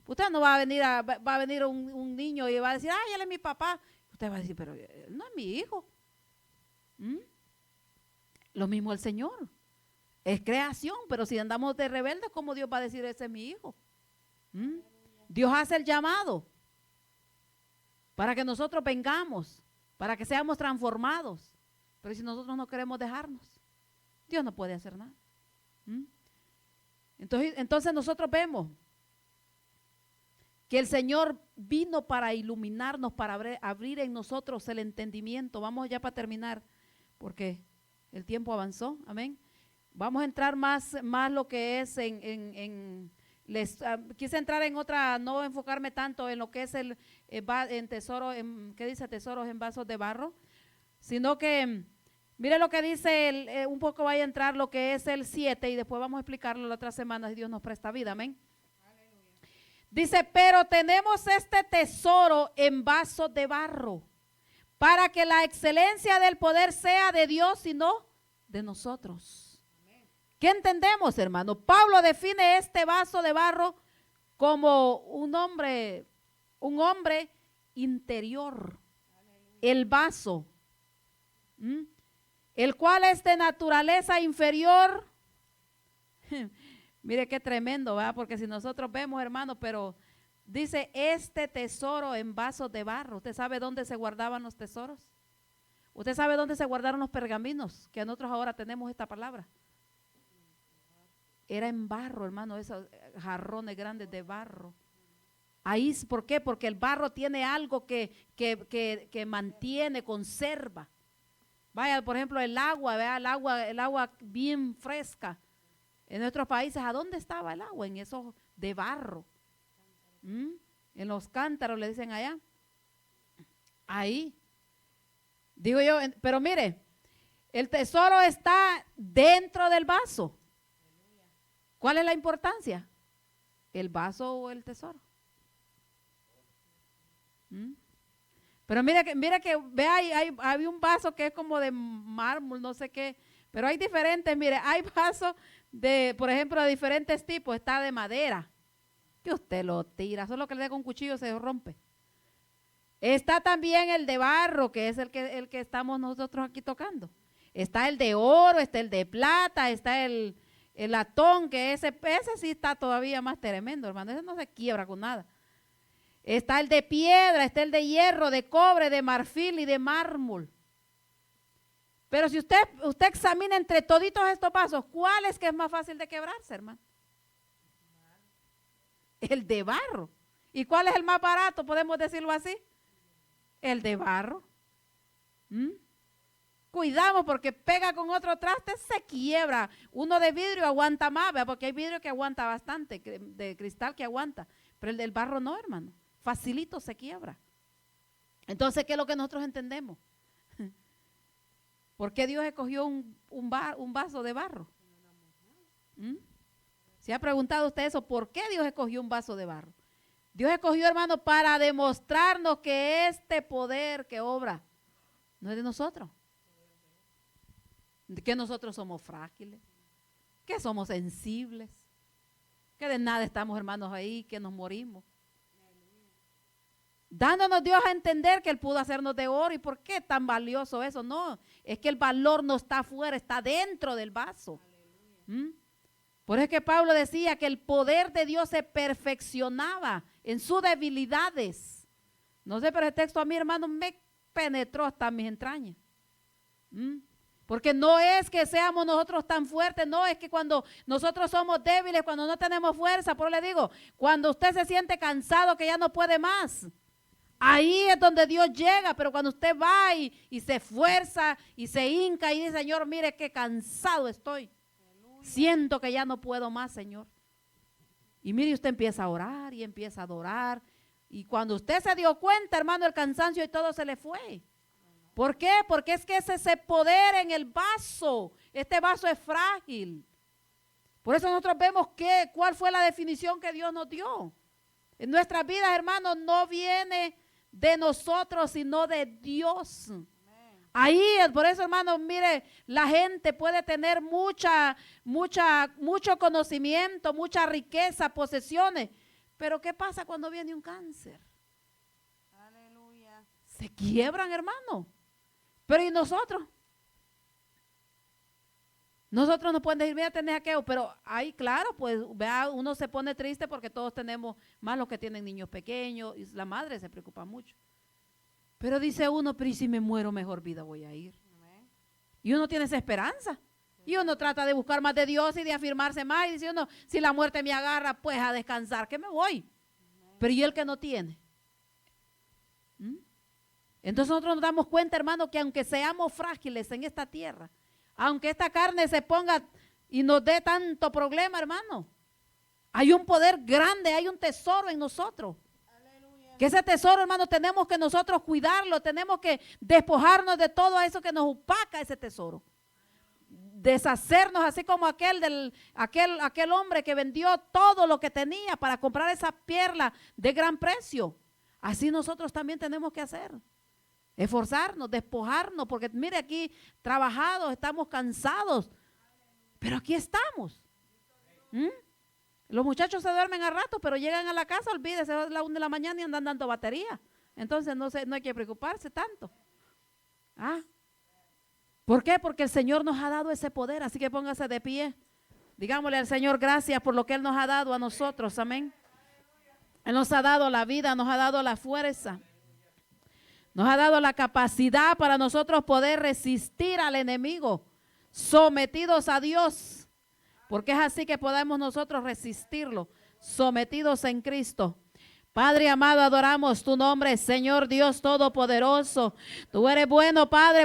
Usted no va a venir un niño y va a decir, ay, él es mi papá. Usted va a decir, pero él no es mi hijo. ¿Mm? Lo mismo el Señor. Es creación, pero si andamos de rebeldes, ¿cómo Dios va a decir, ese es mi hijo? ¿Mm? Dios hace el llamado para que nosotros vengamos, para que seamos transformados. Pero si nosotros no queremos dejarnos, Dios no puede hacer nada. ¿Mm? Entonces nosotros vemos que el Señor vino para iluminarnos, para abrir en nosotros el entendimiento. Vamos ya para terminar, porque el tiempo avanzó, amén. Vamos a entrar más lo que es quise entrar en otra, no enfocarme tanto en lo que es en tesoro, ¿qué dice? Tesoros en vasos de barro, sino que mire lo que dice, un poco vaya a entrar lo que es el 7 y después vamos a explicarlo la otra semana si Dios nos presta vida, amén. Dice, pero tenemos este tesoro en vasos de barro, para que la excelencia del poder sea de Dios y no de nosotros. ¿Qué entendemos, hermano? Pablo define este vaso de barro como un hombre interior, el vaso, el cual es de naturaleza inferior. Mire qué tremendo, ¿verdad? Porque si nosotros vemos, hermano, pero dice este tesoro en vasos de barro. ¿Usted sabe dónde se guardaban los tesoros? ¿Usted sabe dónde se guardaron los pergaminos? Que nosotros ahora tenemos esta palabra. Era en barro, hermano, esos jarrones grandes de barro. Ahí, ¿por qué? Porque el barro tiene algo que mantiene, conserva. Vaya, por ejemplo, el agua, vea, el agua bien fresca. En nuestros países, ¿a dónde estaba el agua? En esos de barro. En los cántaros le dicen allá. Ahí. Digo yo, pero mire, el tesoro está dentro del vaso. ¿Cuál es la importancia? ¿El vaso o el tesoro? Pero mira que vea, hay un vaso que es como de mármol, no sé qué, pero hay diferentes, mire, hay vasos por ejemplo, de diferentes tipos. Está de madera, que usted lo tira, solo que le dé con un cuchillo se rompe. Está también el de barro, que es el que estamos nosotros aquí tocando. Está el de oro, está el de plata, está el latón, que ese sí está todavía más tremendo, hermano, ese no se quiebra con nada. Está el de piedra, está el de hierro, de cobre, de marfil y de mármol. Pero si usted examina entre toditos estos vasos, ¿cuál es que es más fácil de quebrarse, hermano? El de barro. ¿Y cuál es el más barato, podemos decirlo así? El de barro. Cuidamos porque pega con otro traste, se quiebra. Uno de vidrio aguanta más, ¿verdad? Porque hay vidrio que aguanta bastante, de cristal que aguanta. Pero el del barro no, hermano. Facilito se quiebra. Entonces, ¿qué es lo que nosotros entendemos? ¿Por qué Dios escogió un vaso de barro? ¿Se ha preguntado usted eso? ¿Por qué Dios escogió un vaso de barro? Dios escogió, hermano, para demostrarnos que este poder que obra no es de nosotros. Que nosotros somos frágiles, que somos sensibles, que de nada estamos, hermanos, ahí, que nos morimos. Dándonos Dios a entender que Él pudo hacernos de oro. ¿Y por qué tan valioso eso? No, es que el valor no está afuera, está dentro del vaso. Por eso es que Pablo decía que el poder de Dios se perfeccionaba en sus debilidades. No sé, pero el texto a mí, hermano, me penetró hasta mis entrañas. Porque no es que seamos nosotros tan fuertes, no, es que cuando nosotros somos débiles, cuando no tenemos fuerza, por eso le digo, cuando usted se siente cansado que ya no puede más, ahí es donde Dios llega. Pero cuando usted va y se esfuerza y se hinca y dice, Señor, mire qué cansado estoy, siento que ya no puedo más, Señor. Y mire, usted empieza a orar y empieza a adorar, y cuando usted se dio cuenta, hermano, el cansancio y todo se le fue. ¿Por qué? Porque es que es ese poder en el vaso. Este vaso es frágil. Por eso nosotros vemos cuál fue la definición que Dios nos dio. En nuestras vidas, hermanos, no viene de nosotros, sino de Dios. Ahí, por eso, hermanos, mire, la gente puede tener mucho conocimiento, mucha riqueza, posesiones. Pero ¿qué pasa cuando viene un cáncer? Aleluya. Se quiebran, hermano. Pero ¿y nosotros? Nosotros nos pueden decir, mira, tenés aquello, pero ahí, claro, pues vea, uno se pone triste porque todos tenemos, más los que tienen niños pequeños, y la madre se preocupa mucho. Pero dice uno, pero ¿y si me muero, mejor vida voy a ir? Y uno tiene esa esperanza. Y uno trata de buscar más de Dios y de afirmarse más. Y dice uno, si la muerte me agarra, pues a descansar, que me voy. Pero ¿y el que no tiene? Entonces nosotros nos damos cuenta, hermano, que aunque seamos frágiles en esta tierra, aunque esta carne se ponga y nos dé tanto problema, hermano, hay un poder grande, hay un tesoro en nosotros. Aleluya. Que ese tesoro, hermano, tenemos que nosotros cuidarlo, tenemos que despojarnos de todo eso que nos opaca ese tesoro. Deshacernos, así como aquel hombre que vendió todo lo que tenía para comprar esa perla de gran precio. Así nosotros también tenemos que hacer. Esforzarnos, despojarnos, porque mire, aquí trabajados, estamos cansados, pero aquí estamos. Los muchachos se duermen a rato, pero llegan a la casa, olvídese, es la 1 de la mañana y andan dando batería. Entonces no hay que preocuparse tanto. ¿Por qué? Porque el Señor nos ha dado ese poder, así que póngase de pie. Digámosle al Señor gracias por lo que Él nos ha dado a nosotros, amén. Él nos ha dado la vida, nos ha dado la fuerza. Nos ha dado la capacidad para nosotros poder resistir al enemigo, sometidos a Dios, porque es así que podemos nosotros resistirlo, sometidos en Cristo. Padre amado, adoramos tu nombre, Señor Dios Todopoderoso. Tú eres bueno, Padre.